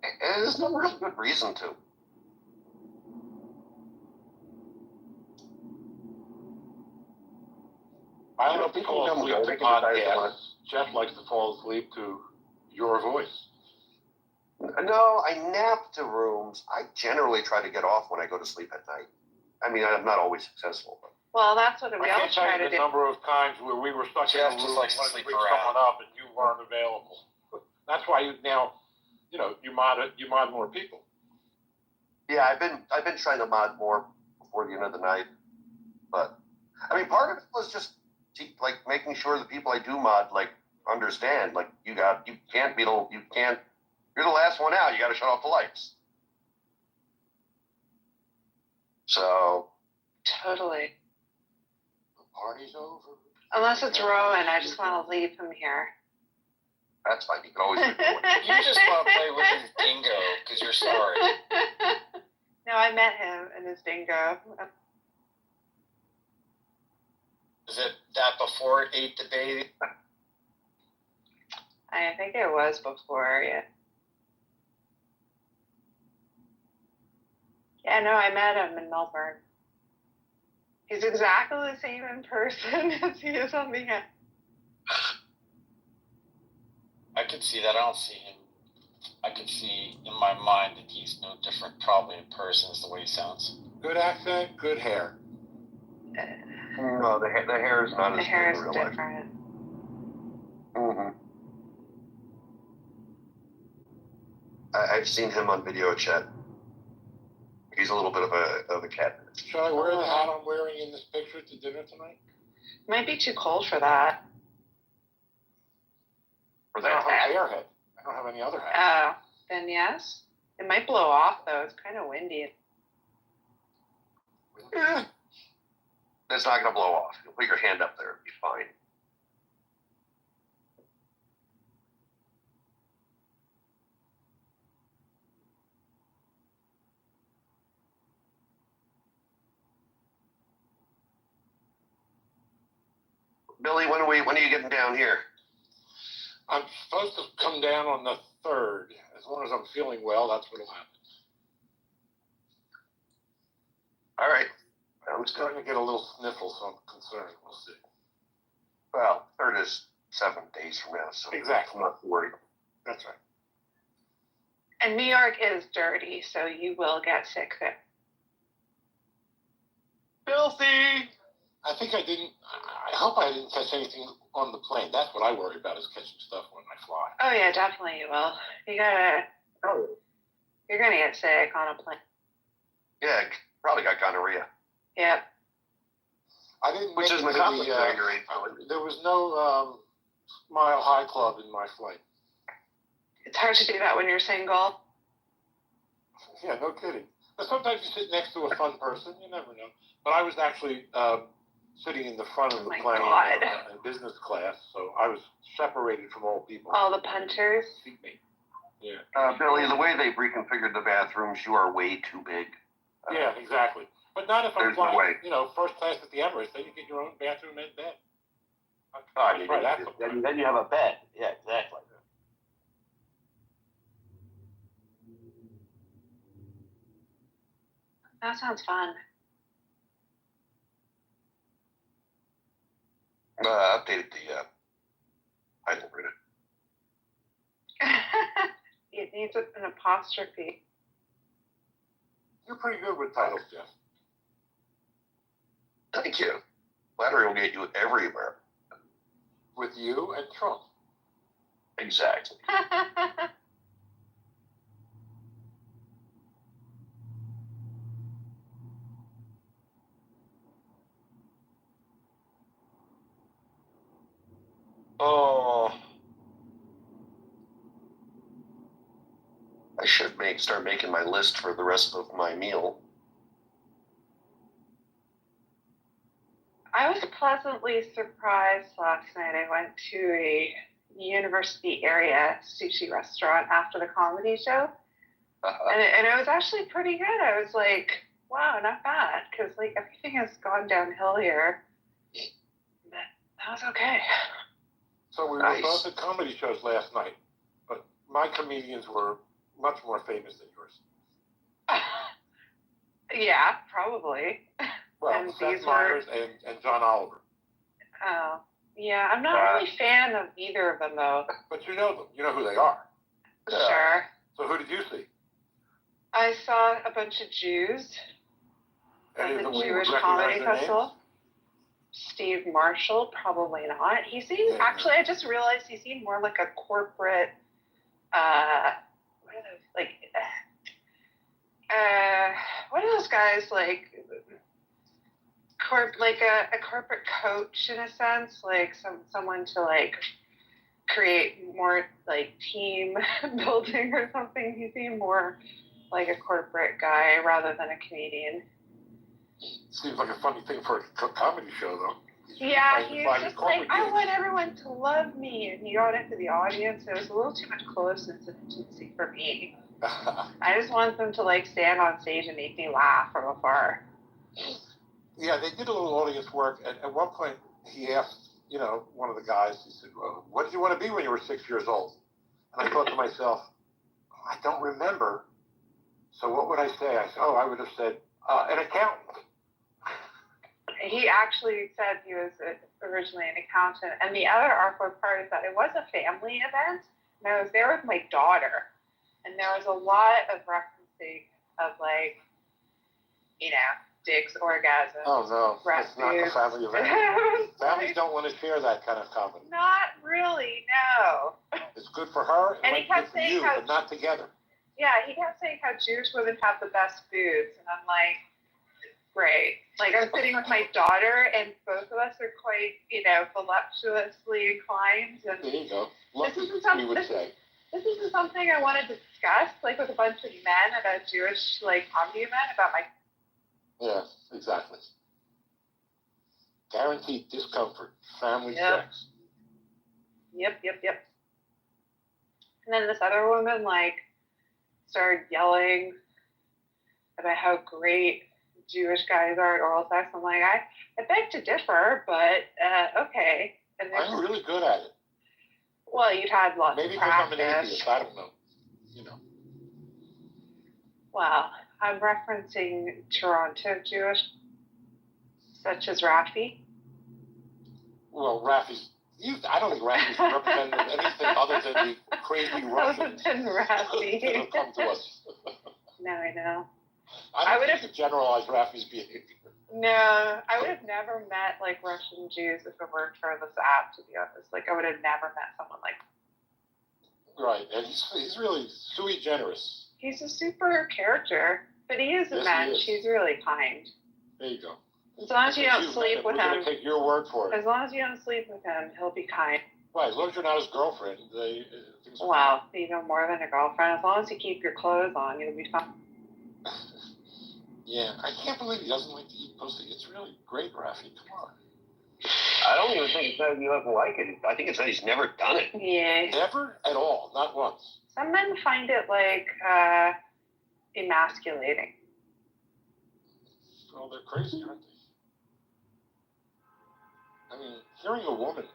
And there's no real good reason to. I like to fall asleep to podcasts. Jeff likes to fall asleep to your voice. No, I nap to rooms. I generally try to get off when I go to sleep at night. I mean, I'm not always successful, but. Well, that's what we all I can't tell try to you the do. number of times where we were stuck in a room just likes to trying sleep to wake around. someone up and you weren't available. That's why you mod more people. Yeah, I've been trying to mod more before the end of the night, but I mean, part of it was just like making sure the people I do mod like understand. Like you're the last one out. You got to shut off the lights. So. Totally. The party's over. Unless it's Rowan, I just want to leave him here. That's fine. You can always. You just want to play with his dingo because you're sorry. No, I met him and his dingo. Is it that before it ate the baby? I think it was before, yeah. Yeah, no, I met him in Melbourne. He's exactly the same in person as he is on the app. I could see that. I don't see him. I could see in my mind that he's no different probably in person is the way he sounds. Good accent, good hair. No, the hair is not The as hair good is in real life. different. Mm-hmm. I've seen him on video chat. He's a little bit of a cat. Shall I wear the hat I'm wearing in this picture to dinner tonight? Might be too cold for that. For I don't that have a hat. hair head. I don't have any other hat. Oh, then yes. It might blow off though. It's kind of windy. It's not going to blow off. You'll put your hand up there. It'll be fine. Billy, when are you getting down here? I'm supposed to come down on the 3rd. As long as I'm feeling well, that's what'll happen. All right. I'm Sounds good. starting to get a little sniffle, so I'm concerned. We'll see. Well, 3rd is 7 days from now, so Exactly. I'm not worried. That's right. And New York is dirty, so you will get sick there. Filthy! I think I hope I didn't catch anything on the plane. That's what I worry about, is catching stuff when I fly. Oh yeah, definitely you will. You're gonna get sick on a plane. Yeah, probably got gonorrhea. Yep. I didn't Which make is it an to accomplishment. there was no Mile High Club in my flight. It's hard to do that when you're single. Yeah, no kidding. But sometimes you sit next to a fun person. You never know. But I was actually sitting in the front of the plane in business class, so I was separated from all people. All the punchers. Yeah. Billy, the way they've reconfigured the bathrooms, you are way too big. Yeah, exactly. But not if I'm There's no flying, way. first class at the Emirates. Then you get your own bathroom and bed. Then you have a bed. Yeah, exactly. That sounds fun. Updated the title reader. It needs an apostrophe. You're pretty good with titles, Jeff. Thank you. Flattery will get you everywhere. With you and Trump. Exactly. Oh, I should start making my list for the rest of my meal. I was pleasantly surprised last night. I went to a university area sushi restaurant after the comedy show. And it was actually pretty good. I was like, wow, not bad. Because everything has gone downhill here. But that was okay. So we were both at comedy shows last night, but my comedians were much more famous than yours. Yeah, probably. Well, And Seth Meyers and John Oliver. Oh, yeah. I'm not really a fan of either of them, though. But you know them. You know who they are. Sure. So who did you see? I saw a bunch of Jews at Any the of them Jewish recognize Comedy their names? Festival. Steve Marshall, probably not. He seemed, actually, I just realized he seemed more like a corporate, what are those, what are those guys, a corporate coach in a sense, someone to create more team building or something. He seemed more like a corporate guy rather than a comedian. Seems like a funny thing for a comedy show, though. Yeah, Like, he was like just corporate like, I gigs. want everyone to love me. And he got into the audience. It was a little too much closeness and intimacy for me. I just want them to like stand on stage and make me laugh from afar. Yeah, they did a little audience work. And at one point, he asked, one of the guys, he said, well, what did you want to be when you were 6 years old? And I thought to myself, I don't remember. So what would I say? I said, I would have said, an accountant. He actually said he was originally an accountant. And the other awkward part is that it was a family event. And I was there with my daughter. And there was a lot of referencing of like, dicks, orgasms. Oh, no. It's not a family event. Families don't want to share that kind of comedy. Not really, no. It's good for her And he kept saying you, but not together. Yeah, he kept saying how Jewish women have the best boobs. And I'm like, great. Like, I'm sitting with my daughter, and both of us are quite, voluptuously inclined. And there you go. This isn't something I wanted to discuss, like, with a bunch of men at a Jewish, comedy event about my... Yeah, exactly. Guaranteed discomfort. Family sex. Yep. And then this other woman, started yelling about how great Jewish guys are at oral sex. I'm like, I beg to differ, but okay. And I'm really good at it. Well, you've had lots Maybe of because practice. I'm an atheist, I don't know. Well, I'm referencing Toronto Jewish, such as Rafi. Well, Rafi's... I don't think Rafi's representative of anything other than the crazy Russians Other than Rafi. that have come to us. No, I know. I would have generalized Rafi's behavior. No, I would have never met Russian Jews if it weren't for this app, to be honest. I would have never met someone like that. Right, and he's really sui generis. He's a super character, but he is a mensch. He's really kind. There you go. As long as you don't sleep with him. We're going to take your word for it. As long as you don't sleep with him, he'll be kind. Right, as long as you're not his girlfriend, things are Well, even more than a girlfriend. As long as you keep your clothes on, you'll be fine. Yeah, I can't believe he doesn't like to eat pussy. It's really great, Rafi. Come on. I don't even think it's that he doesn't like it. I think it's that he's never done it. Yeah. Never at all. Not once. Some men find it emasculating. Well, they're crazy, aren't they? I mean, hearing a woman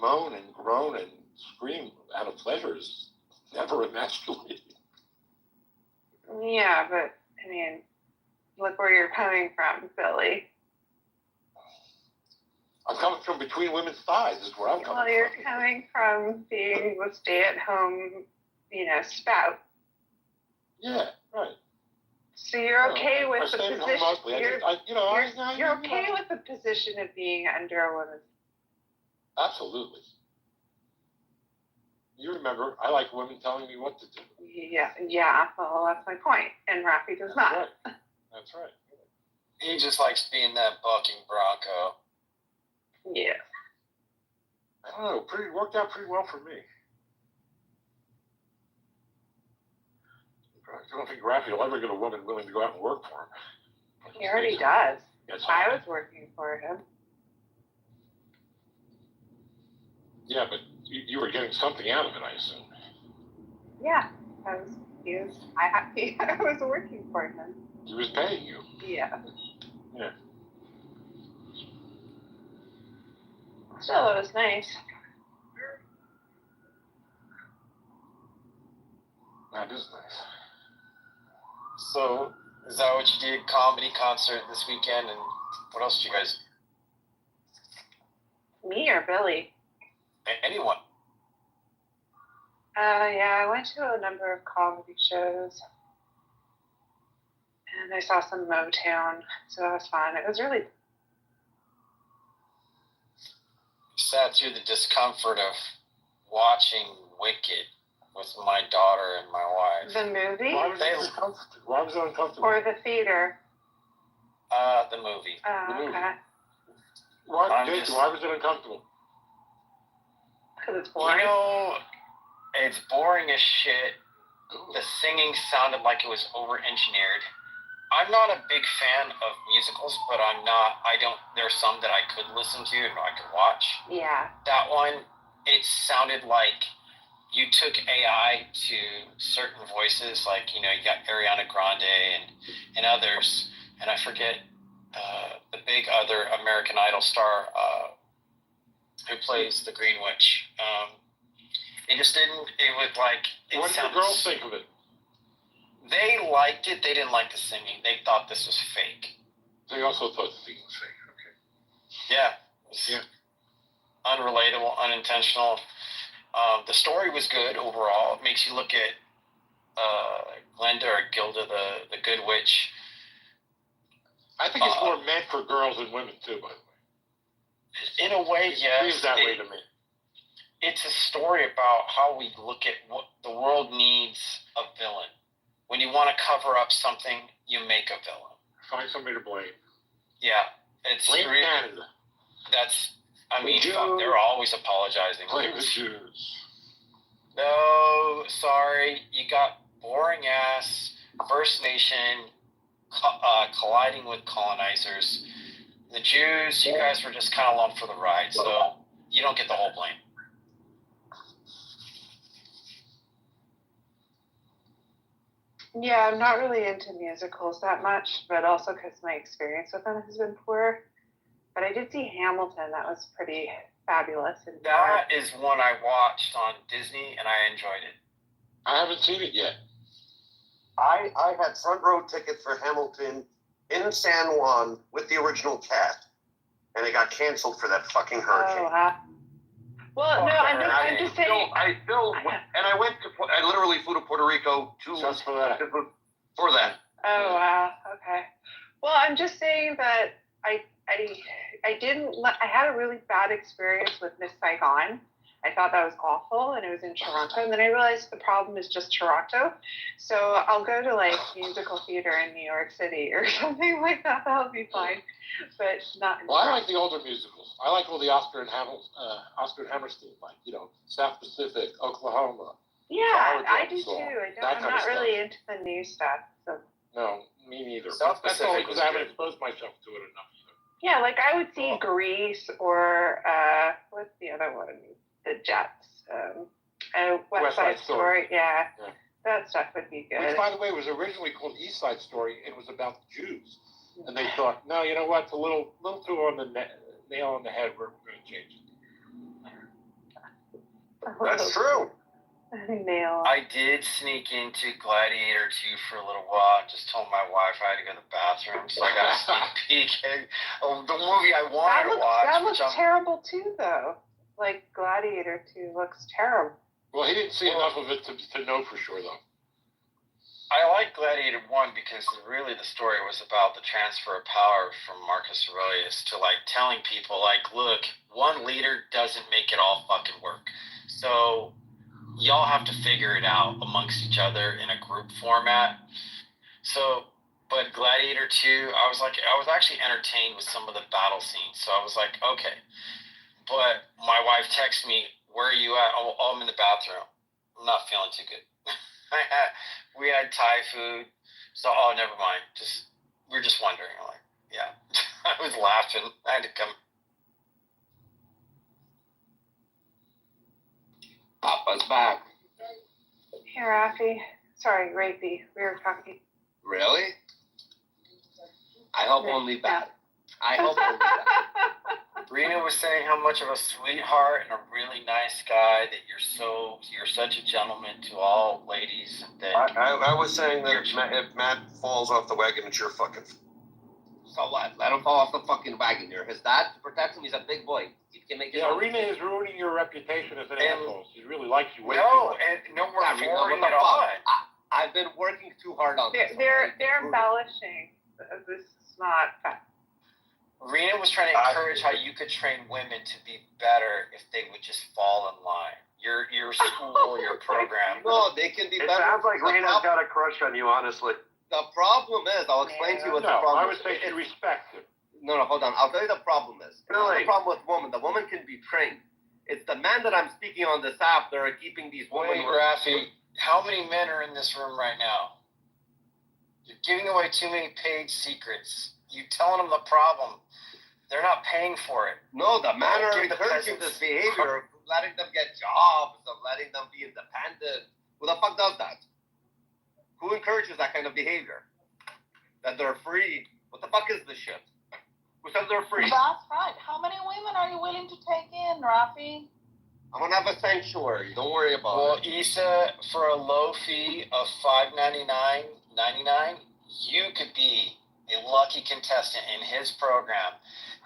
moan and groan and scream out of pleasure is never emasculating. Yeah, but, look where you're coming from, Billy. I'm coming from between women's thighs is where I'm coming from. Well, you're coming from being the stay-at-home, spout. Yeah, right. So you're okay with the position. You're okay with the position of being under a woman's. Absolutely. You remember, I like women telling me what to do. Yeah. Well, that's my point. And Rafi does not. Right. That's right. He just likes being that bucking bronco. Yeah. I don't know. Worked out pretty well for me. I don't think Rafi will ever get a woman willing to go out and work for him. He already does. Yes, I was working for him. Yeah, but you were getting something out of it, I assume. Yeah, I was working for him. He was paying you. Yeah. Yeah. Still, it was nice. That is nice. So, is that what you did? Comedy concert this weekend, and what else did you guys? Me or Billy? Anyone? Yeah, I went to a number of comedy shows. And I saw some Motown, so that was fun. It was really... Sat through the discomfort of watching Wicked with my daughter and my wife. The movie? Why was it uncomfortable? Or the theater? The movie. Oh, okay. Why was it uncomfortable? Because it's boring. It's boring as shit. The singing sounded like it was over-engineered. I'm not a big fan of musicals, but there's some that I could listen to and I could watch. Yeah. That one, it sounded like you took AI to certain voices, like, you got Ariana Grande and others, and I forget the big other American Idol star who plays the Green Witch. It just didn't, it was like... What did the girls think of it? They liked it, they didn't like the singing. They thought this was fake. They also thought the singing was fake, okay. Yeah. It was unrelatable, unintentional. The story was good overall. It makes you look at Glenda or Gilda, the Good Witch. I think it's more meant for girls than women, too, by the way. In a way, yes. It seems that way to me. It's a story about how we look at what the world needs a villain. When you want to cover up something, you make a villain. Find somebody to blame. Yeah. Blame Canada. They're always apologizing. Blame the Jews. No, sorry. You got boring-ass First Nation colliding with colonizers. The Jews, you guys were just kind of along for the ride, so you don't get the whole blame. Yeah, I'm not really into musicals that much, but also because my experience with them has been poor. But I did see Hamilton. That was pretty fabulous. And that is one I watched on Disney, and I enjoyed it. I haven't seen it yet. I had front row tickets for Hamilton in San Juan with the original cast, and it got canceled for that fucking hurricane. Oh, wow. Well, no, I'm just saying. I literally flew to Puerto Rico just for that. For that. Oh, wow. Okay. Well, I'm just saying that I had a really bad experience with Miss Saigon. I thought that was awful, and it was in Toronto. And then I realized the problem is just Toronto. So I'll go to like musical theater in New York City or something like that. That'll be fine, but not. Well, I like the older musicals. I like all the Oscar and Hammerstein, like South Pacific, Oklahoma. Yeah, I do too. I'm not really into the new stuff. So. No, me neither. That's only because I haven't exposed myself to it enough. Yeah, like I would see Grease or what's the other one? The Jets. West Side Story. Yeah, that stuff would be good. Which, by the way, was originally called East Side Story. It was about the Jews, and they thought, no, you know what? It's a little too on the nail on the head. We're going to change it. That's true. Nail. I did sneak into Gladiator 2 for a little while. I just told my wife I had to go to the bathroom, so I got a sneak peek of the movie I wanted to watch. That looks terrible too, though. Like Gladiator 2 looks terrible. Well, he didn't see enough of it to know for sure, though. I like Gladiator 1 because really the story was about the transfer of power from Marcus Aurelius to like telling people like, look, one leader doesn't make it all fucking work. So y'all have to figure it out amongst each other in a group format. So, but Gladiator 2, I was actually entertained with some of the battle scenes. So I was like, okay. But my wife texted me, where are you at? Oh, I'm in the bathroom. I'm not feeling too good. We had Thai food. So, never mind. We're just wondering. I'm like, yeah. I was laughing. I had to come. Papa's back. Hey, Rafi. Sorry, Rapey. We were talking. Really? I hope only bad. I hope only bad. Rena was saying how much of a sweetheart and a really nice guy that you're such a gentleman to all ladies. That I was saying that if Matt falls off the wagon, it's your fucking. So what? Let him fall off the fucking wagon. You're his dad to protect him. He's a big boy. He can make his own. Rena is ruining your reputation as an asshole. She really likes you way too much. No, we're not forwarding it on. I've been working too hard on this. They're embellishing. This is not fact. Rena was trying to encourage how you could train women to be better if they would just fall in line. Your school, your program. No, they can be better. It sounds like Rena's got a crush on you, honestly. The problem is, I'll explain to you what the problem is. I would say she respects him. No, hold on. I'll tell you the problem is. Really? The problem with women. The woman can be trained. It's the men that I'm speaking on this app that are keeping these women. Wait, Rafi, how many men are in this room right now? You're giving away too many paid secrets. You telling them the problem. They're not paying for it. No, the manner of Give the encouraging peasants- this behavior, of letting them get jobs, of letting them be independent. Who the fuck does that? Who encourages that kind of behavior? That they're free. What the fuck is this shit? Who says they're free? That's right. How many women are you willing to take in, Rafi? I'm gonna have a sanctuary. Don't worry about Well, it. Issa, for a low fee of $599.99, you could be a lucky contestant in his program.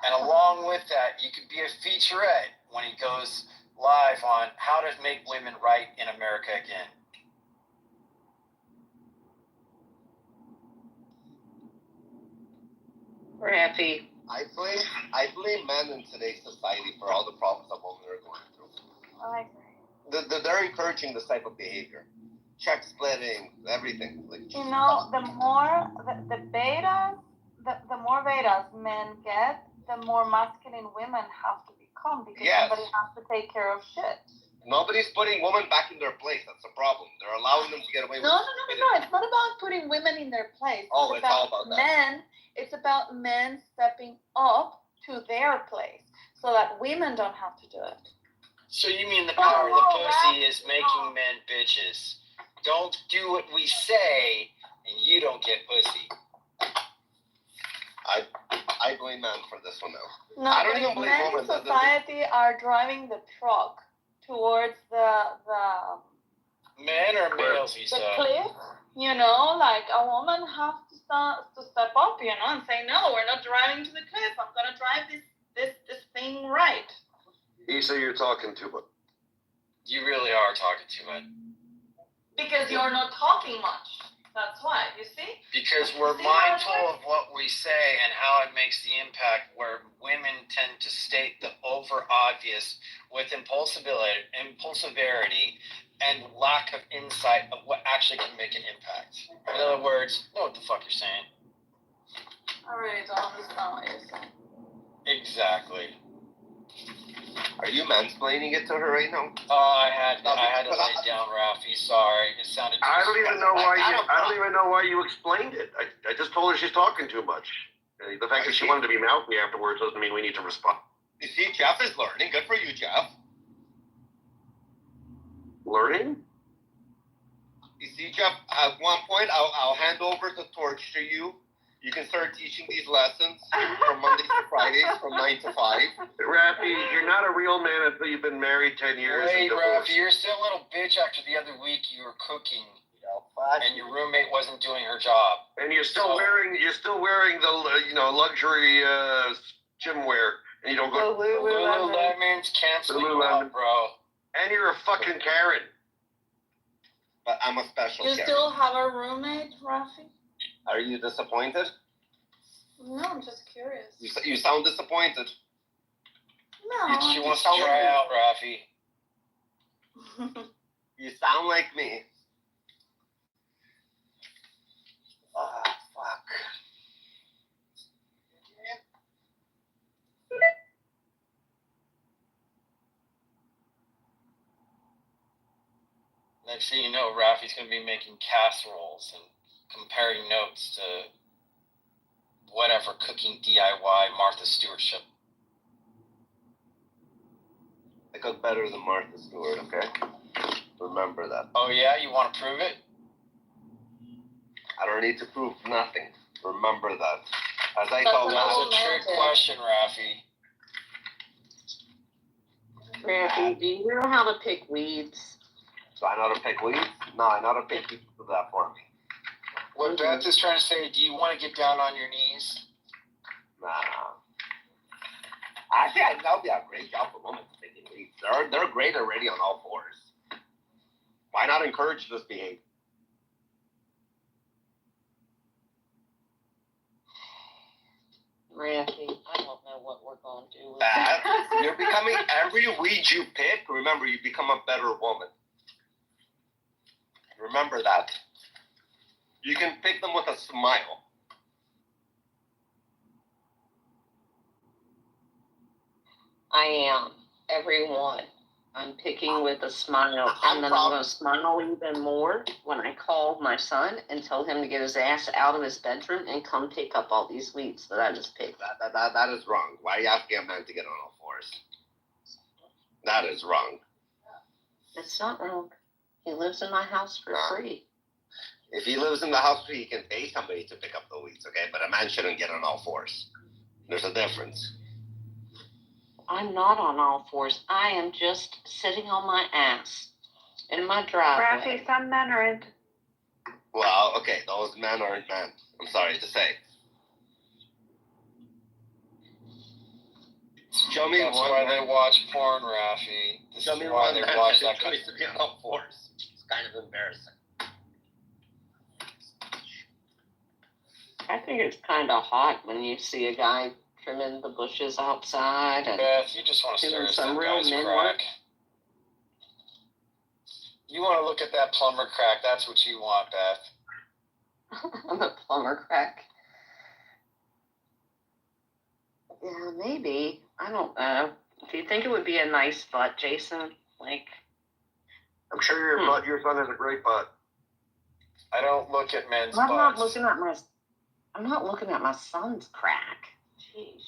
And along with that, you could be a featurette when he goes live on how to make women right in America again. Raffy. I blame men in today's society for all the problems that women are going through. I agree. They're encouraging this type of behavior. Check splitting, everything. Like, You know, the more the betas, the more betas men get, the more masculine women have to become because Yes. somebody has to take care of shit. Nobody's putting women back in their place. That's the problem. They're allowing them to get away with No. It's not about putting women in their place. Oh, it's all about that. men. It's about men stepping up to their place so that women don't have to do it. So you mean the power of the pussy is making men bitches? Don't do what we say, and you don't get pussy. I blame men for this one now. No, I don't but even blame men in women. society are driving the truck towards the Men or males, he the said. cliff. You know, like a woman has to step up, you know, and say, no, we're not driving to the cliff. I'm gonna drive this thing right. Issa, you're talking too much. You really are talking too much. Because you're not talking much. That's why, you see? Because we're See how it mindful of what we say and how it makes the impact, where women tend to state the over obvious with impulsivarity and lack of insight of what actually can make an impact. In other words, know what the fuck you're saying. I really don't understand what you're saying. Exactly. Are you mansplaining it to her right now? I had to lay down, Rafi. Sorry, it sounded. I don't even know why you explained it. I just told her she's talking too much. The fact that she wanted to be mouthy afterwards doesn't mean we need to respond. You see, Jeff is learning. Good for you, Jeff. Learning? You see, Jeff, at one point, I'll hand over the torch to you. You can start teaching these lessons from Mondays to Fridays from 9 to 5. Rafi, you're not a real man until you've been married 10 years. Wait, and divorced. Rafi, you're still a little bitch after the other week you were cooking. And your roommate wasn't doing her job. And you're still wearing the luxury gym wear, and you don't go. Lululemon's canceling you out, bro. And you're a fucking Karen. But I'm a special You Karen. still have a roommate, Rafi? Are you disappointed? No, I'm just curious. You sound disappointed. No. She wants to try out, Rafi. You sound like me. Ah, fuck. Next thing you know, Rafi's going to be making casseroles and comparing notes to whatever cooking DIY Martha Stewart-ship. I cook better than Martha Stewart, okay? Remember that. Oh yeah? You want to prove it? I don't need to prove nothing. Remember that. As I That's told a trick question, Rafi. Rafi, do you know how to pick weeds? So I know how to pick weeds? No, I know how to pick people to do that for me. What Beth is trying to say, do you want to get down on your knees? Nah. Actually, I think that would be a great job for women picking weeds. They're great already on all fours. Why not encourage this behavior? Rafi, I don't know what we're going to do with Bad. You're becoming, every weed you pick, remember, you become a better woman. Remember that. You can pick them with a smile. I am. Everyone. I'm picking with a smile, and then I'm going to smile even more when I call my son and tell him to get his ass out of his bedroom and come pick up all these weeds that I just picked. That is wrong. Why are you asking a man to get on all fours? That is wrong. It's not wrong. He lives in my house for free. If he lives in the house, he can pay somebody to pick up the weeds, okay? But a man shouldn't get on all fours. There's a difference. I'm not on all fours. I am just sitting on my ass in my driveway. Rafi, some men aren't. Well, okay, those men aren't men. I'm sorry to say. Show me That's one. why they watch porn, Rafi. This Show is me why one they man watch that that kind choice to be on all fours. It's kind of embarrassing. I think it's kind of hot when you see a guy trimming the bushes outside and Beth, you just want to doing stir some some real guy's men crack. You want to look at that plumber crack. That's what you want, Beth. I'm a plumber crack. Yeah, maybe. I don't know. Do you think it would be a nice butt, Jason? Like, I'm sure your son has a great butt. I don't look at men's I'm not butts. looking at my son's crack. Jeez.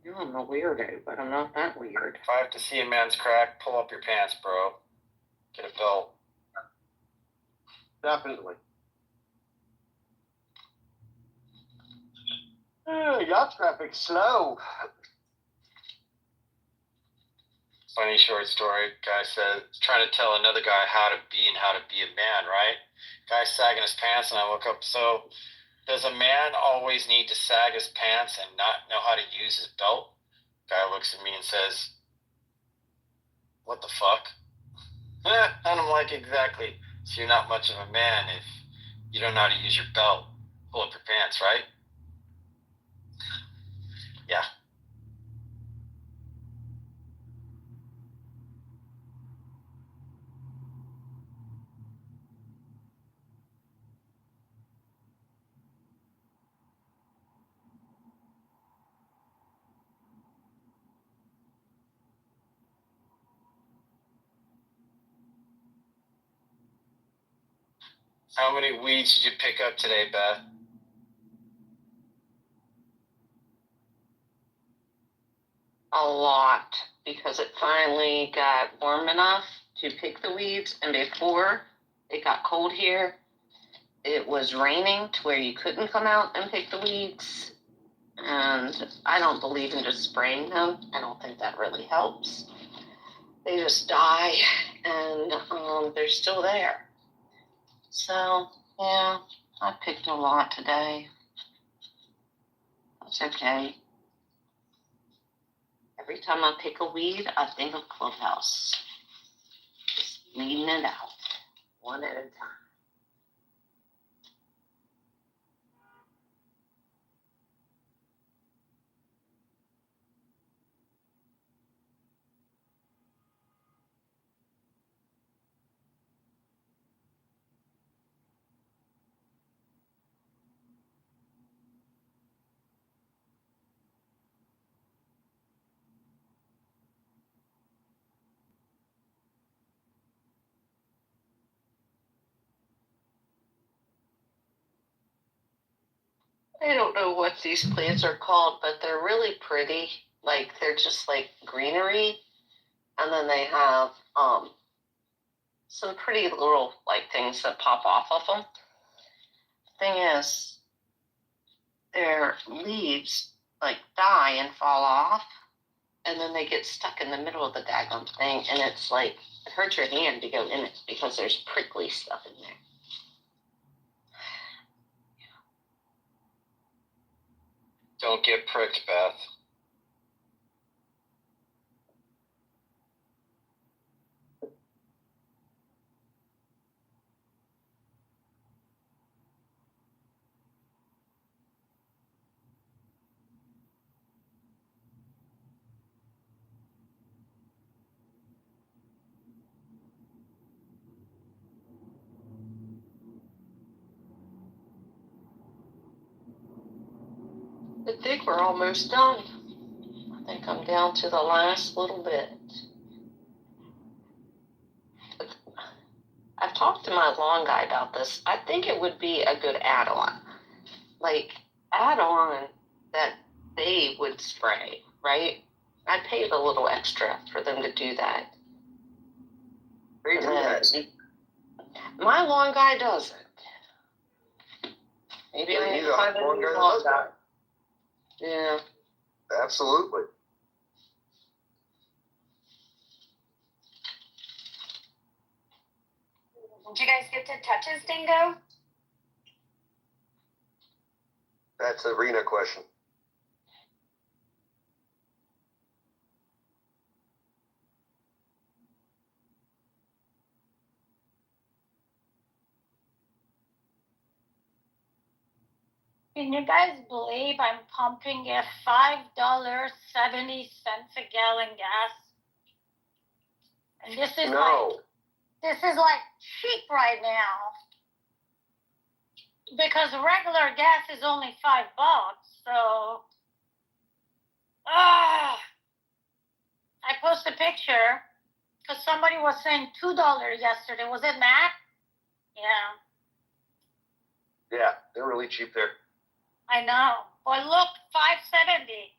You know, I'm a weirdo, but I'm not that weird. If I have to see a man's crack, pull up your pants, bro. Get a belt. Definitely. Yacht traffic slow. Funny short story. Guy said, trying to tell another guy how to be and how to be a man, right? Guy sagging his pants, and I look up, so does a man always need to sag his pants and not know how to use his belt? Guy looks at me and says, what the fuck? And I'm like, exactly. So you're not much of a man if you don't know how to use your belt. Pull up your pants, right? Yeah. How many weeds did you pick up today, Beth? A lot, because it finally got warm enough to pick the weeds, and before it got cold here, it was raining to where you couldn't come out and pick the weeds. And I don't believe in just spraying them. I don't think that really helps. They just die, and they're still there. So, yeah, I picked a lot today. That's okay. Every time I pick a weed, I think of Clubhouse. Just weeding it out, one at a time. I don't know what these plants are called, but they're really pretty. Like, they're just like greenery. And then they have some pretty little like things that pop off of them. Thing is, their leaves like die and fall off, and then they get stuck in the middle of the daggone thing, and it's like it hurts your hand to go in it because there's prickly stuff in there. Don't get pricked, Beth. I think we're almost done. I think come down to the last little bit. I've talked to my lawn guy about this. I think it would be a good add-on. Like, add-on that they would spray, right? I'd pay a little extra for them to do that. They do that. My lawn guy doesn't. Maybe I need to find a new lawn guy. Yeah. Absolutely. Did you guys get to touch his dingo? That's a Rena question. Can you guys believe I'm pumping at $5.70 a gallon gas? And this is like cheap right now. Because regular gas is only $5, so I post a picture because somebody was saying $2 yesterday. Was it Matt? Yeah. Yeah, they're really cheap there. I know. But look, $5.70.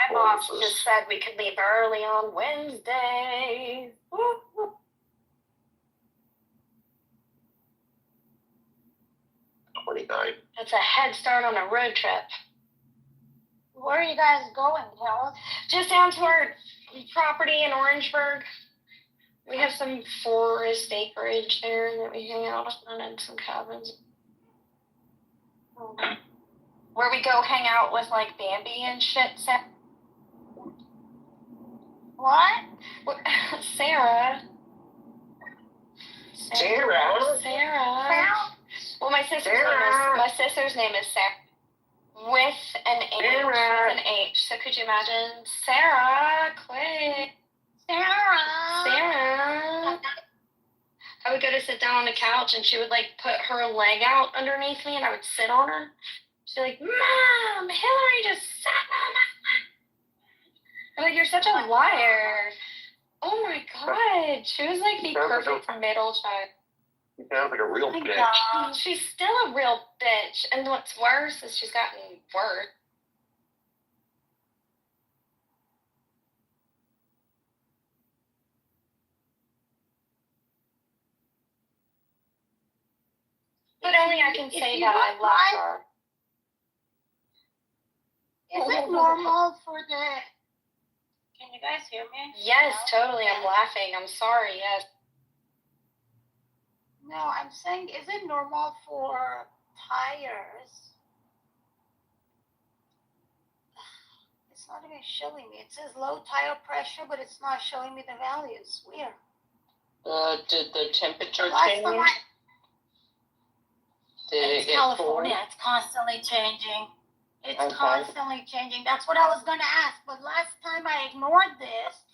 My boss just said we could leave early on Wednesday. Woo, woo. 29. That's a head start on a road trip. Where are you guys going, Helen? Just down to our property in Orangeburg. We have some forest acreage there that we hang out on and some cabins. Where we go hang out with like Bambi and shit. What? Sarah. Sarah. Well, my sister's name is Sarah. With an H. So could you imagine? Sarah, quick. Sarah. I would go to sit down on the couch and she would like put her leg out underneath me and I would sit on her. She'd be like, Mom, Hillary just sat on my lap. I'm like, you're such a liar. Oh my God. She was like the perfect middle child. You sound like a real bitch. God. She's still a real bitch. And what's worse is she's gotten worse. But only I can say that I love her. Is it normal for the... Can you guys hear me? Yes, totally. I'm laughing. I'm sorry. Yes. No, I'm saying, is it normal for tires? It's not even showing me. It says low tire pressure, but it's not showing me the values. Weird. Did the temperature Last change? time Did it's it get California. cold? It's constantly changing. It's Okay. constantly changing. That's what I was going to ask. But last time I ignored this,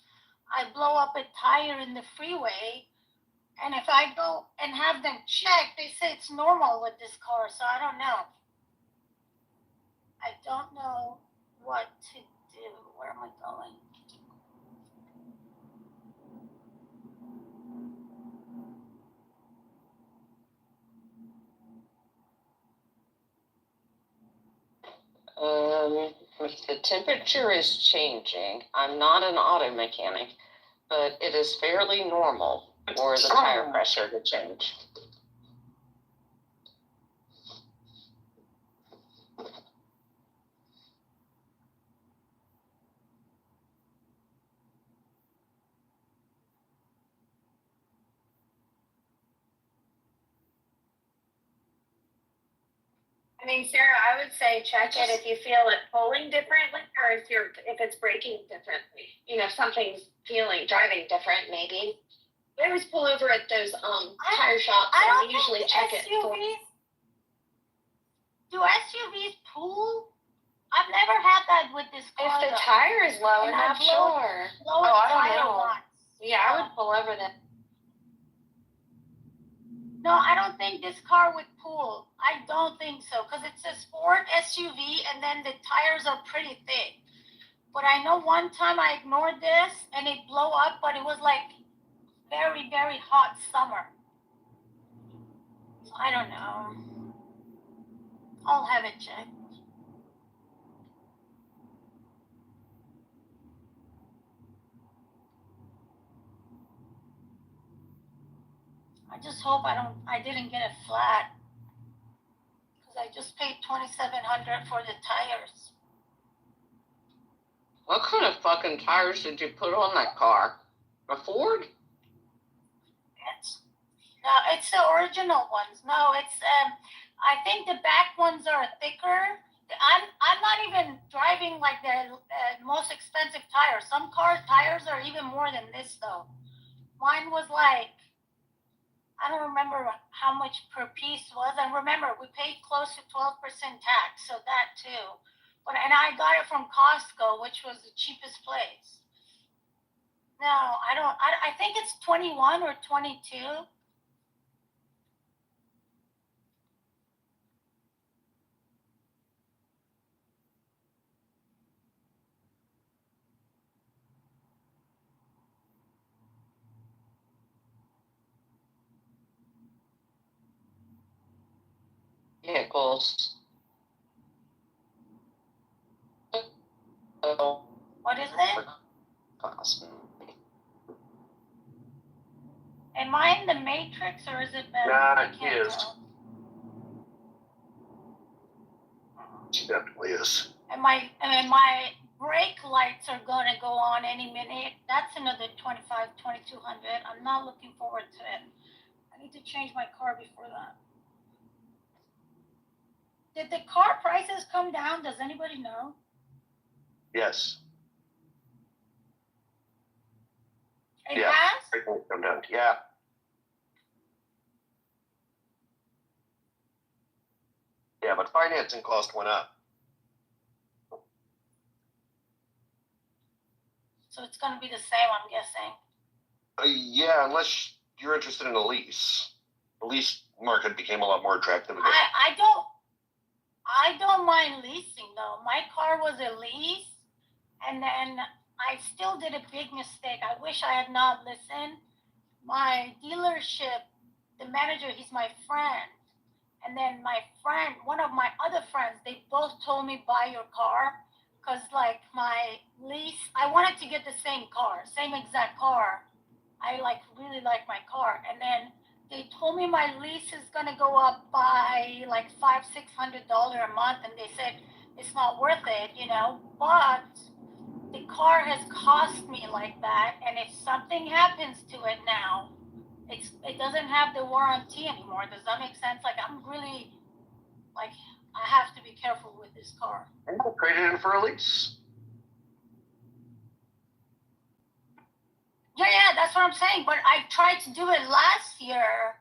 I blow up a tire in the freeway. And if I go and have them check, they say it's normal with this car. So I don't know. I don't know what to do. Where am I going? If the temperature is changing, I'm not an auto mechanic, but it is fairly normal for the tire pressure to change. mean, Sarah, I would say check it if you feel it pulling differently, or if it's braking differently. You know, if something's driving different, maybe. I always pull over at those tire shops, and usually check it. Do SUVs pull? I've never had that with this car. If the tire is low enough, sure. I don't know. Yeah, I would pull over then. No, I don't think this car would pull. I don't think so, because it's a sport SUV, and then the tires are pretty thick. But I know one time I ignored this, and it blew up, but it was like very, very hot summer. So I don't know. I'll have it checked. I just hope I didn't get it flat, because I just paid $2,700 for the tires. What kind of fucking tires did you put on that car? A Ford? It's the original ones. No, it's I think the back ones are thicker. I'm not even driving like the most expensive tires. Some cars' tires are even more than this though. Mine was like, I don't remember how much per piece was. And remember, we paid close to 12% tax, so that too. And I got it from Costco, which was the cheapest place. No, I think it's 21 or 22. Vehicles. What is it? Am I in the Matrix, or is it better? Nah, I can't it is. tell. She definitely is. And my brake lights are going to go on any minute. That's another $2,200. I'm not looking forward to it. I need to change my car before that. Did the car prices come down? Does anybody know? Yes. It has? It will come down. Yeah. Yeah, but financing cost went up. So it's going to be the same, I'm guessing. Yeah, unless you're interested in a lease. The lease market became a lot more attractive again. I don't mind leasing though. My car was a lease, and then I still did a big mistake. I wish I had not listened. My dealership, the manager, he's my friend. And then my friend, one of my other friends, they both told me buy your car, because like my lease, I wanted to get the same car, same exact car. I really like my car. And then they told me my lease is gonna go up by like $500-600 a month, and they said it's not worth it, But the car has cost me like that, and if something happens to it now, it doesn't have the warranty anymore. Does that make sense? I'm really I have to be careful with this car. I'm gonna trade it in for a lease. Yeah, that's what I'm saying. But I tried to do it last year.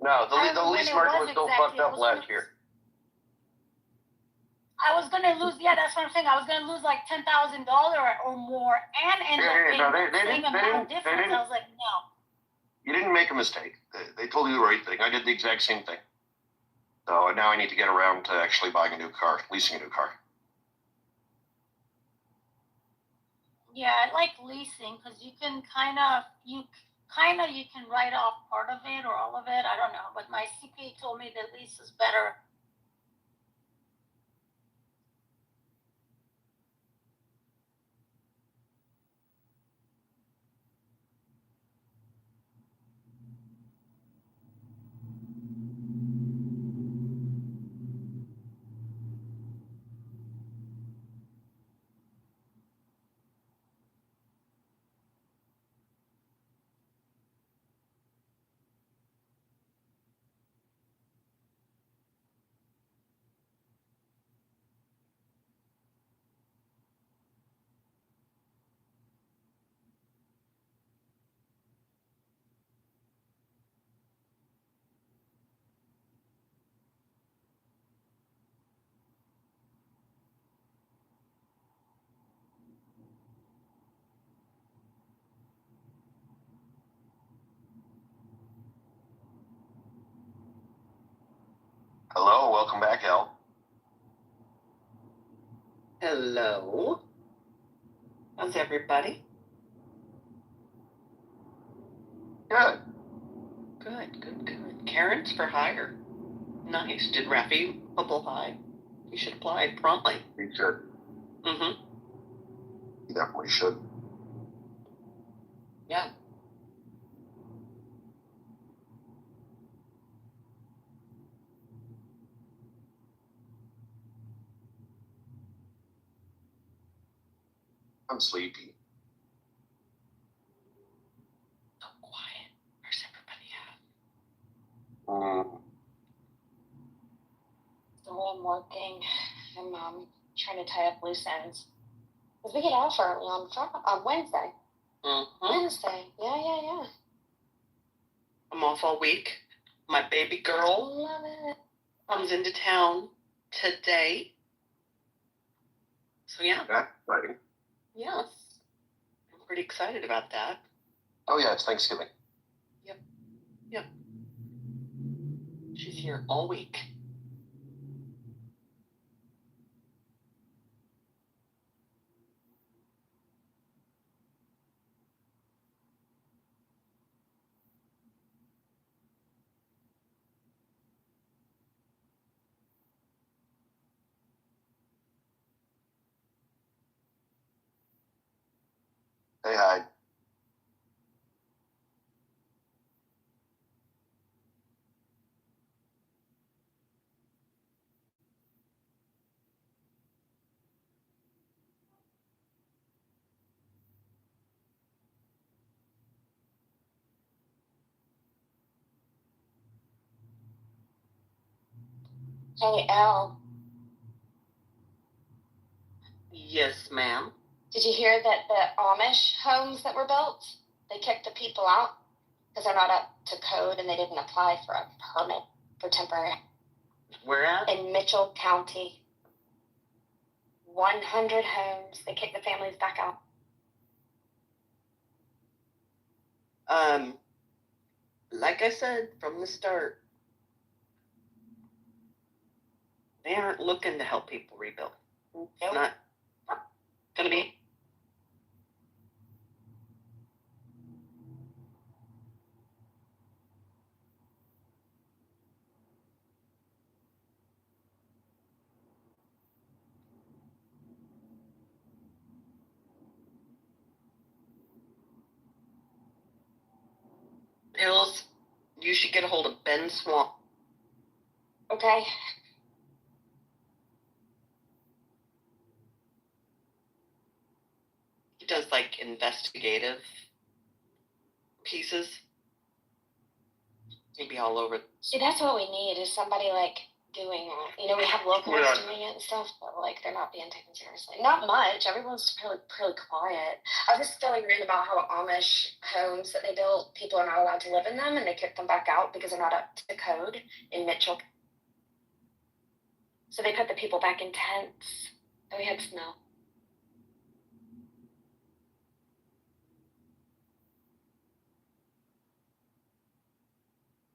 No, the lease market was still fucked up last year. I was gonna lose. Yeah, that's what I'm saying. I was gonna lose like $10,000 or more, and end up paying the same amount of difference. I was like, no. You didn't make a mistake. They told you the right thing. I did the exact same thing. So now I need to get around to actually buying a new car, leasing a new car. Yeah, I like leasing because you can you can write off part of it or all of it. I don't know, but my CPA told me the lease is better. welcome back, Al. Hello. How's everybody? Good. Good. Karen's for hire. Nice. Did Rafi apply? You should apply promptly. He should. Mm-hmm. He definitely should. Yeah. I'm sleepy. So quiet. Where's everybody at? So I'm working. I'm trying to tie up loose ends. Because we get off early on Wednesday. Mm-hmm. Wednesday. Yeah. I'm off all week. My baby girl Love it. comes into town today. So yeah. That's exciting. Yes. I'm pretty excited about that. Oh yeah, it's Thanksgiving. Yep. She's here all week. Say hi. Hey, Al. Yes, ma'am. Did you hear that the Amish homes that were built, they kicked the people out because they're not up to code and they didn't apply for a permit for temporary? Where at? In Mitchell County. 100 homes. They kicked the families back out. Like I said from the start, they aren't looking to help people rebuild. It's not gonna be. Hills, you should get a hold of Ben Swamp. Okay. He does like investigative pieces. He'd be all over. See, that's what we need is somebody like doing, we have locals doing it and stuff, but like they're not being taken seriously. Not much. Everyone's pretty quiet. I was just reading about how Amish homes that they built, people are not allowed to live in them, and they kicked them back out because they're not up to code in Mitchell. So they put the people back in tents, and we had snow.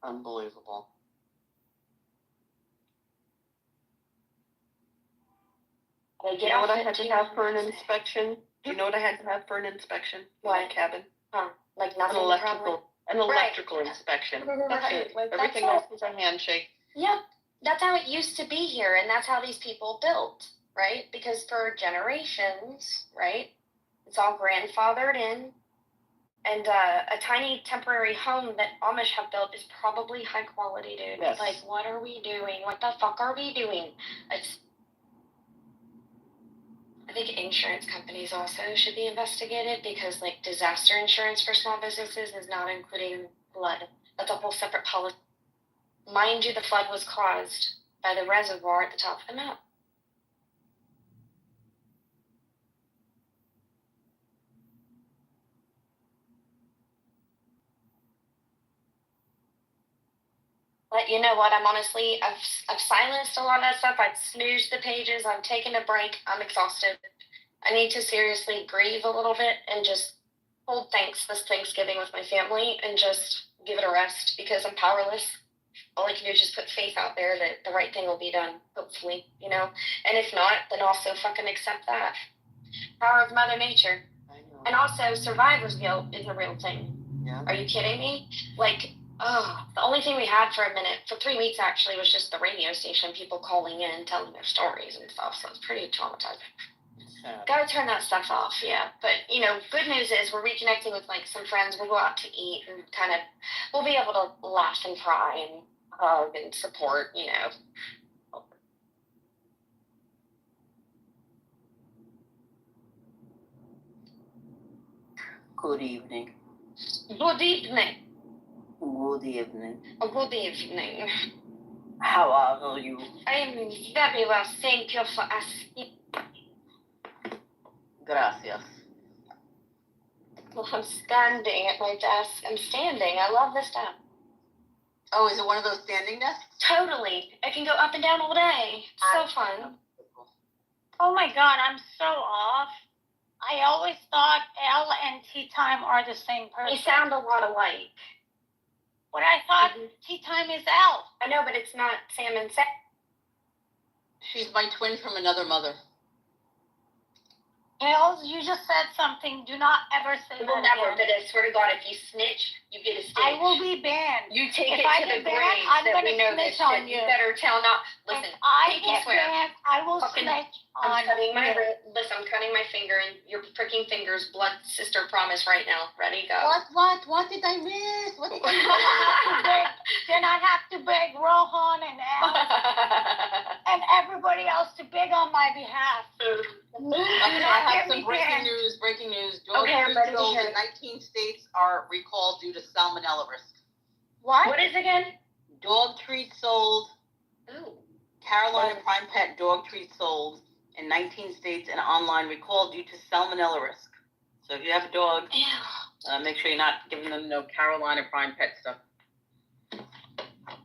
Unbelievable. Do you know what I had to have for an inspection? Do you know what I had to have for an inspection? What? In my cabin? Like nothing. An electrical inspection. That's it. Like, Everything else was a handshake. Yep. That's how it used to be here, and that's how these people built, right? Because for generations, right, it's all grandfathered in, and a tiny temporary home that Amish have built is probably high quality, dude. Yes. Like, what are we doing? What the fuck are we doing? I think insurance companies also should be investigated because, like, disaster insurance for small businesses is not including flood. That's a whole separate policy. Mind you, the flood was caused by the reservoir at the top of the mountain. But you know what? I've silenced a lot of that stuff. I've snoozed the pages. I'm taking a break. I'm exhausted. I need to seriously grieve a little bit and just hold this Thanksgiving with my family and just give it a rest because I'm powerless. all I can do is just put faith out there that the right thing will be done, hopefully, you know? And if not, then also fucking accept that. Power of Mother Nature. I know. And also, survivor's guilt is a real thing. Yeah. Are you kidding me? Like, the only thing we had for a minute, for 3 weeks actually, was just the radio station, people calling in, telling their stories and stuff, so it's pretty traumatizing. Gotta turn that stuff off, yeah. But, you know, good news is we're reconnecting with, like, some friends. We'll go out to eat and kind of, we'll be able to laugh and cry and hug and support, you know. Good evening. Good evening. Good evening. Good evening. How are you? I am very well, thank you for asking. Gracias. Well, I'm standing at my desk. I'm standing. I love this stuff. Oh, is it one of those standing desks? Totally. I can go up and down all day. So fun. Oh my God, I'm so off. I always thought L and Tea Time are the same person. They sound a lot alike. But I thought Tea Time is L. I know, but it's not Sam and Sam. She's my twin from another mother. L, you just said something. Do not ever say that Never, again. but I swear to God, if you snitch, you get a stitch. I will be banned. You take If it I to get the banned, grave I'm that we gonna know snitch this on shit. you. You better tell not. Listen, If I pinky get swear. banned, I will Fucking- snitch I'm on cutting my you. listen, I'm cutting my finger and your freaking fingers, blood sister promise right now. Ready, go. What did I miss? What did Then I have to beg Rohan and Al and everybody else to beg on my behalf. Okay, I have some breaking news. Dog treats sold in 19 states are recalled due to salmonella risk. What is again? Dog treats sold. Ooh. Carolina Prime Pet dog treats sold in 19 states and online recalled due to salmonella risk. So if you have a dog, make sure you're not giving them no Carolina Prime Pet stuff.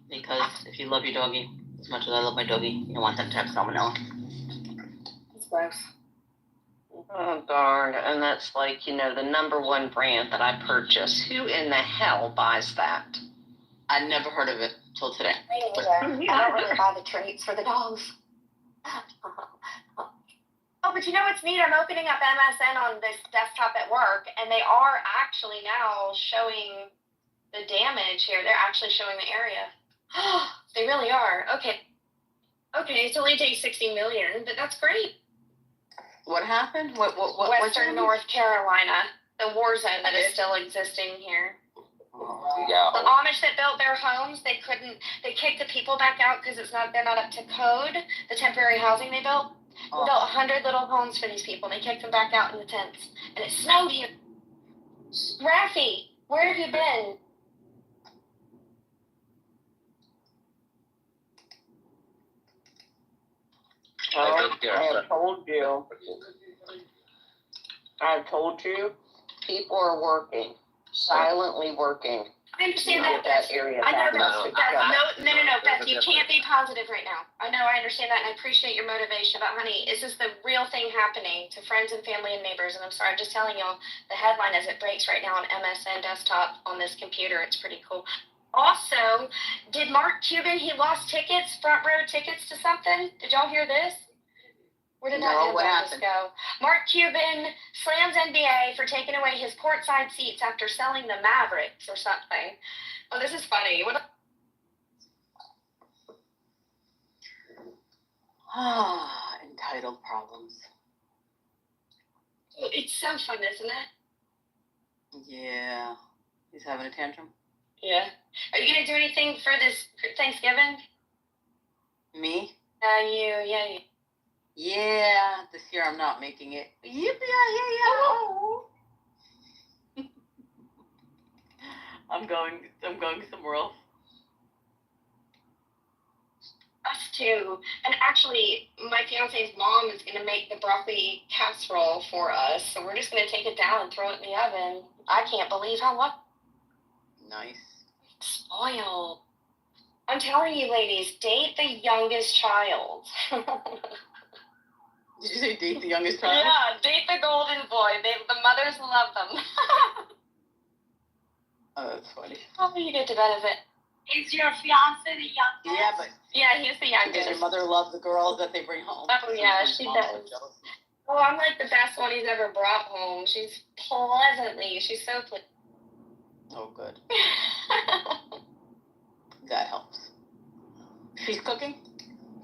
Because if you love your doggy as much as I love my doggy, you don't want them to have salmonella. That's gross. Oh, darn. And that's like, the number one brand that I purchase. Who in the hell buys that? I never heard of it till today. I don't really buy the treats for the dogs. Oh, but you know what's neat? I'm opening up MSN on this desktop at work, and they are actually now showing the damage here. They're actually showing the area. They really are. Okay, it's only takes 60 million, but that's great. What happened? What Western North Carolina, the war zone that is still existing here. Yeah. The Amish that built their homes, they kicked the people back out because they're not up to code. The temporary housing they built. They built 100 little homes for these people, and they kicked them back out in the tents. And it snowed here. Raffy, where have you been? I told you, people are working, silently working. I understand that. area. I know back that. No, Beth, you can't be positive right now. I know, I understand that, and I appreciate your motivation. But honey, is this the real thing happening to friends and family and neighbors? And I'm sorry, I'm just telling y'all, the headline as it breaks right now on MSN desktop on this computer, it's pretty cool. Also, did Mark Cuban, he lost tickets, front row tickets to something? Did y'all hear this? Where did that headline go? Mark Cuban slams NBA for taking away his courtside seats after selling the Mavericks or something. Oh, this is funny. Entitled problems. It's so fun, isn't it? Yeah. He's having a tantrum. Yeah. Are you going to do anything for this Thanksgiving? Me? You. Yeah, this year I'm not making it. Yippee! I'm going somewhere else. Us too. And actually, my fiance's mom is going to make the broccoli casserole for us, so we're just going to take it down and throw it in the oven. I can't believe how lucky. Nice. Spoiled. I'm telling you, ladies, date the youngest child. Did you say date the youngest child? Yeah, date the golden boy. The mothers love them. Oh, that's funny. Oh, you get to benefit. Is your fiance the youngest? Yeah, but Yeah, he's the does youngest. your mother love the girls that they bring home? Oh, yeah, she does. Oh, I'm like the best one he's ever brought home. She's she's so pleasant. Oh, good. That helps. She's cooking?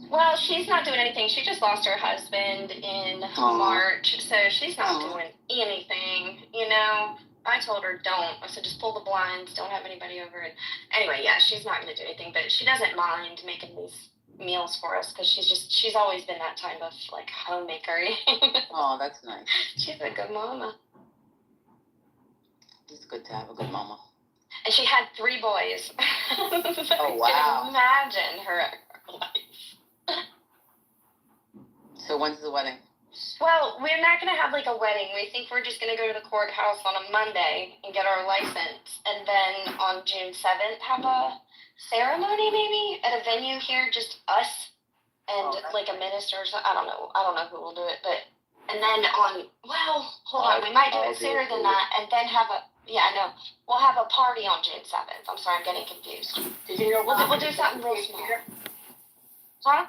Well, she's not doing anything. She just lost her husband in March, so she's not doing anything, you know. I told her, don't. I said, just pull the blinds, don't have anybody over. And anyway, yeah, she's not going to do anything, but she doesn't mind making these meals for us because she's always been that type of, like, homemaker. Oh, that's nice. She's a good mama. It's good to have a good mama. And she had 3 boys. So Oh, wow. Imagine her life. So when's the wedding? Well, we're not going to have like a wedding. We think we're just going to go to the courthouse on a Monday and get our license. And then on June 7th, have a ceremony maybe at a venue here, just us and like a minister or something. I don't know who will do it. But, and then hold on. We might do it sooner than that and then have we'll have a party on June 7th. I'm sorry, I'm getting confused. Did you know We'll do something real small. Huh?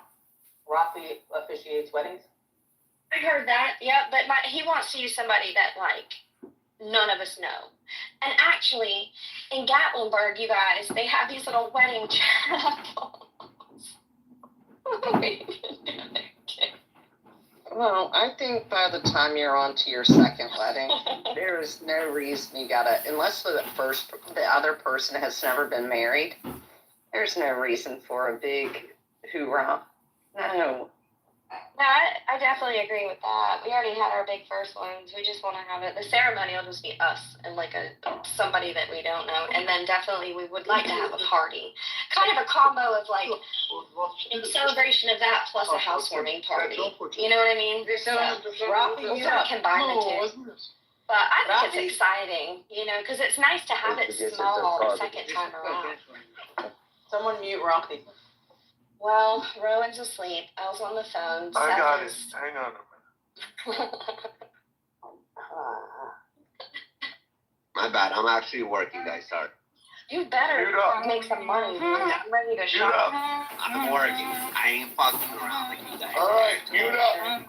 Rafi officiates weddings? I heard that, yeah, but he wants to use somebody that, like, none of us know. And actually, in Gatlinburg, you guys, they have these little wedding chapels. Well, I think by the time you're on to your second wedding, there is no reason you gotta, unless the other person has never been married, there's no reason for a big hoorah. No. No, I definitely agree with that. We already had our big first ones. We just want to have it. The ceremony will just be us and like somebody that we don't know. And then definitely we would like to have a party. Kind of a combo of like in celebration of that plus a housewarming party. You know what I mean? So we'll sort of combine the two. But I think it's exciting, you know, because it's nice to have it small the second time around. Someone mute Rocky. Well, Rowan's asleep. I was on the phone. I got it. Hang on a minute. My bad. I'm actually working, guys. Sorry. You better make some money. I'm ready to shop. I'm working. I ain't fucking around like you guys. All right, mute up.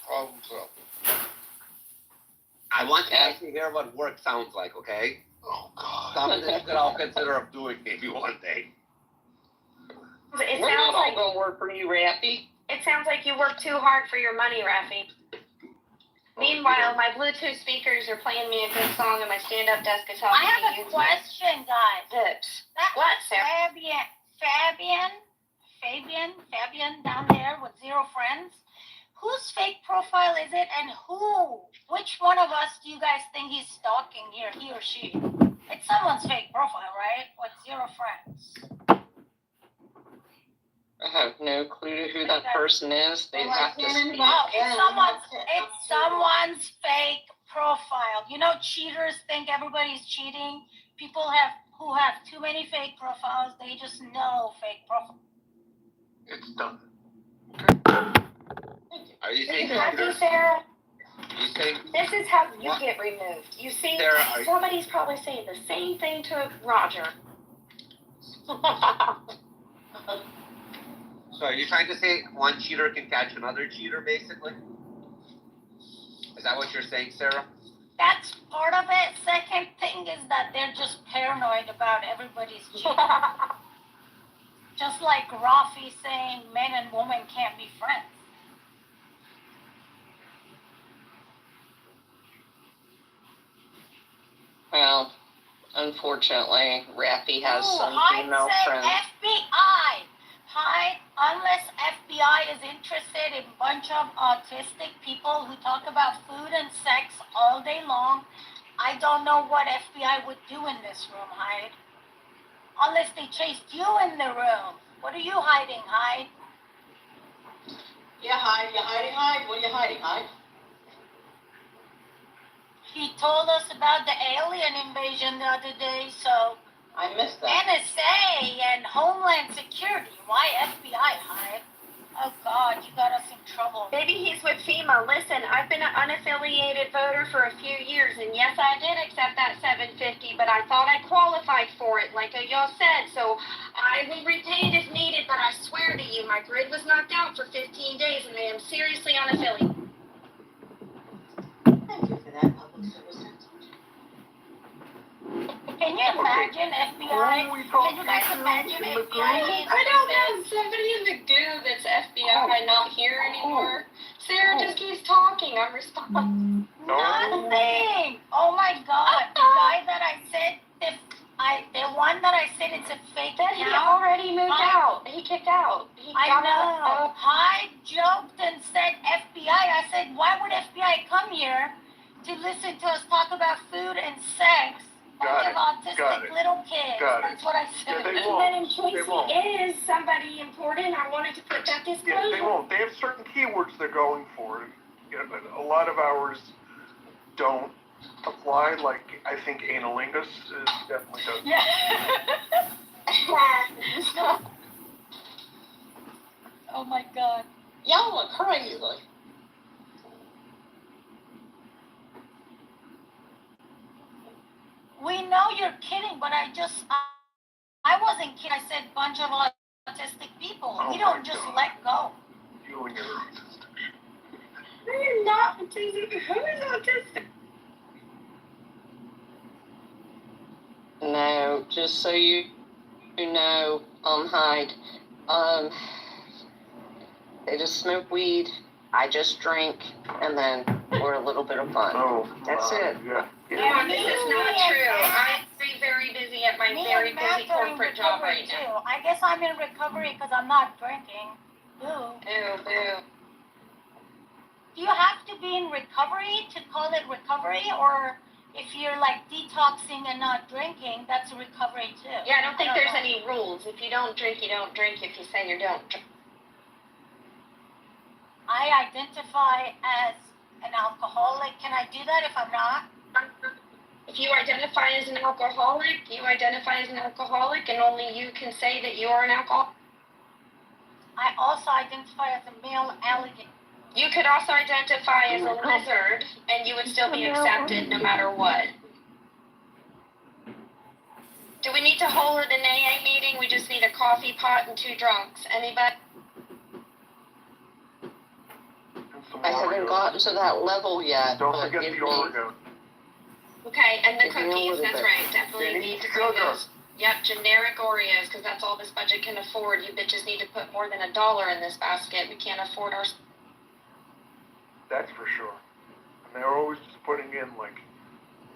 Problem solved. I want you guys to hear what work sounds like, okay? Oh, God. Something that you could all consider of doing maybe one day. It We're sounds not all like gonna work for you, Raffy. it sounds like you work too hard for your money, Raffy. Meanwhile, my Bluetooth speakers are playing me a good song, and my stand-up desk is helping I me have a use question, guys. Zips. That What, Sarah? Fabian down there with 0 friends. Whose fake profile is it, and which one of us do you guys think he's stalking here, he or she? It's someone's fake profile, right? With 0 friends. I have no clue who that person is. They'd have to speak. No, it's someone's fake profile. You know, cheaters think everybody's cheating. People who have too many fake profiles, they just know fake profile. It's done. Are you saying Sarah? You say This is how you get removed. You see, Sarah, somebody's probably saying the same thing to Roger. So are you trying to say one cheater can catch another cheater, basically? Is that what you're saying, Sarah? That's part of it. Second thing is that they're just paranoid about everybody's cheating. Just like Rafi saying men and women can't be friends. Well, unfortunately, Raffy has some Hyde female said friends. FBI. Hyde, unless FBI is interested in a bunch of autistic people who talk about food and sex all day long, I don't know what FBI would do in this room, Hyde. Unless they chased you in the room. What are you hiding, Hyde? Yeah, Hyde. You hiding, Hyde? What are you hiding, Hyde? He told us about the alien invasion the other day, so... I missed that. NSA and Homeland Security. Why FBI, Hyde? Oh God, you got us in trouble. Maybe he's with FEMA. Listen, I've been an unaffiliated voter for a few years, and yes, I did accept that $750, but I thought I qualified for it, like y'all said. So I will repay it if needed, but I swear to you, my grid was knocked out for 15 days, and I am seriously unaffiliated. Thank you for that public service announcement. Can you imagine FBI? Can you guys imagine FBI? I don't know. Somebody in the goo that's FBI not here anymore. Sarah just keeps talking. I'm responding. Nothing. Oh my God. The guy that I said, the one that I said it's a fake He already moved out. He kicked out. I know. I joked and said FBI. I said, why would FBI come here to listen to us talk about food and sex? Bunch of autistic little kids. That's what I said. Yeah, they And won't. then in case They won't. he is somebody important, I wanted to put that disclosure. Yeah, they won't. They have certain keywords they're going for. You know, but a lot of ours don't apply. Like, I think analingus definitely does. Yeah. Oh my God. Y'all are crazy. We know you're kidding, but I wasn't kidding. I said bunch of autistic people. Oh We don't my just God. let go. You and your autistic. We're not autistic. Who is autistic? No, just so you know, Hyde, they just smoke weed, I just drink, and then we're a little bit of fun. Oh, That's it. Yeah. Yeah, this is not true. I'm very busy at my very busy corporate job right now. I guess I'm in recovery because I'm not drinking. Boo. Boo, boo. Do you have to be in recovery to call it recovery, or if you're like detoxing and not drinking, that's recovery too? Yeah, I don't think there's any rules. If you don't drink, you don't drink. If you say you don't drink. I identify as an alcoholic. Can I do that if I'm not? If you identify as an alcoholic, you identify as an alcoholic, and only you can say that you are an alcoholic. I also identify as a male alligator. You could also identify as a lizard, and you would still be accepted no matter what. Do we need to hold an AA meeting? We just need a coffee pot and 2 drunks. Anybody? I haven't gotten to that level yet. Don't forget the Oregon. Okay, and the Give me a cookies, little that's bit. right, definitely They need need to bring sugar. those. Yep, generic Oreos, because that's all this budget can afford. You bitches need to put more than $1 in this basket. We can't afford our... That's for sure. And they're always just putting in, like,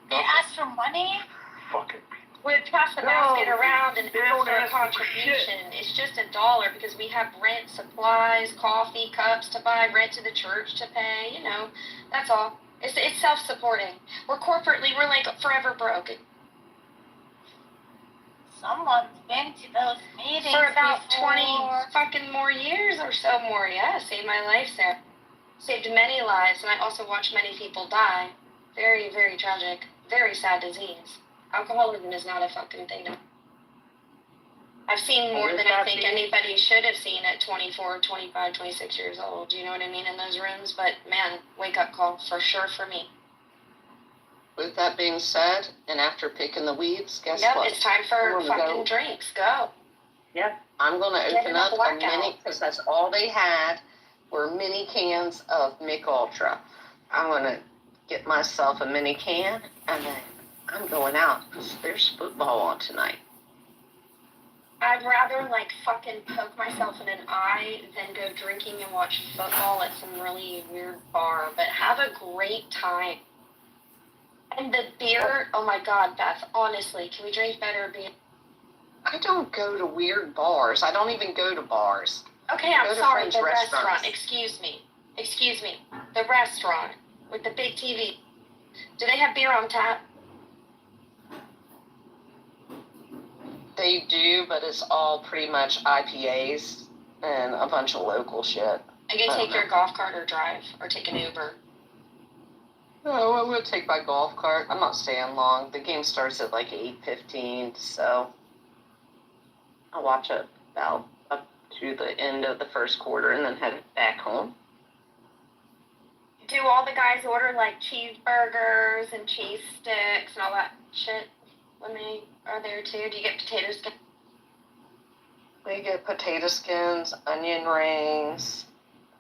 They ask for money? fucking We'd pass the No, basket around and they ask don't for a ask for contribution. It's just $1 because we have rent, supplies, coffee, cups to buy, rent to the church to pay, you know. That's all. It's self-supporting. We're corporately, we're like forever broke. Someone's been to those meetings For about before. 20 fucking more years or so more. Yeah, saved my life, Sarah. Saved many lives, and I also watched many people die. Very, very tragic. Very sad disease. Alcoholism is not a fucking thing. I've seen more than I think anybody should have seen at 24, 25, 26 years old. You know what I mean, in those rooms? But, man, wake-up call for sure for me. With that being said, and after picking the weeds, guess Yep, what? it's time for I'm gonna fucking go. drinks. Go. Yep. I'm going to Get open in a up a blackout. mini, because that's all they had, were mini cans of Mick Ultra. I'm going to get myself a mini can, and then I'm going out, because there's football on tonight. I'd rather, like, fucking poke myself in an eye than go drinking and watch football at some really weird bar. But have a great time. And the beer, oh my God, Beth, honestly, can we drink better beer? I don't go to weird bars. I don't even go to bars. Okay, I I'm go to sorry, friends' the restaurants. restaurant, excuse me. The restaurant with the big TV. Do they have beer on tap? They do, but it's all pretty much IPAs and a bunch of local shit. I can take your golf cart or drive, or take an Uber. Oh, I would take my golf cart. I'm not staying long. The game starts at like 8:15, so I'll watch it about to the end of the first quarter and then head back home. Do all the guys order like cheeseburgers and cheese sticks and all that shit when they are there too? Do you get potato skins? We get potato skins, onion rings.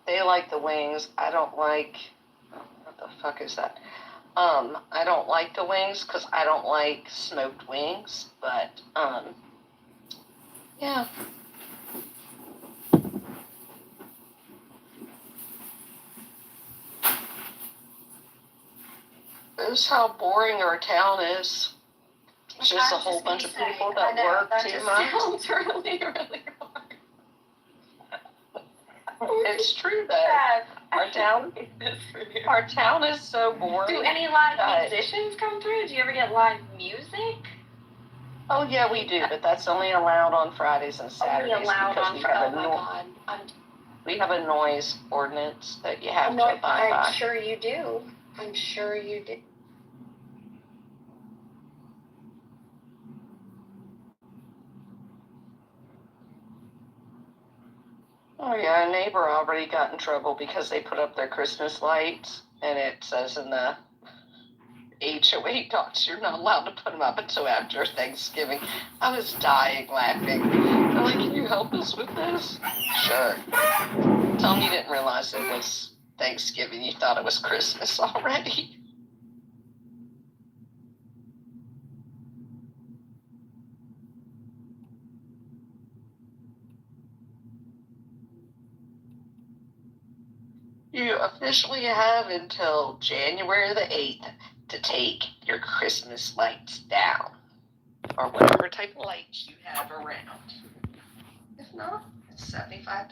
They like the wings. I don't like, what the fuck is that? I don't like the wings because I don't like smoked wings, but, yeah. This is how boring our town is. It's just a whole bunch of people that work too much. Sounds really, really hard. It's true though. Our town is so boring. Do any live musicians come through? Do you ever get live music? Oh yeah, we do, but that's only allowed on Fridays and Saturdays because we have a noise ordinance that you have to abide by. I'm sure you do. I'm sure you do. Oh yeah, a neighbor already got in trouble because they put up their Christmas lights, and it says in the HOA docs you're not allowed to put them up until after Thanksgiving. I was dying laughing. They're like, can you help us with this? Sure. Tell them you didn't realize it was Thanksgiving. You thought it was Christmas already. You officially have until January the 8th to take your Christmas lights down, or whatever type of lights you have around. If not, it's $75.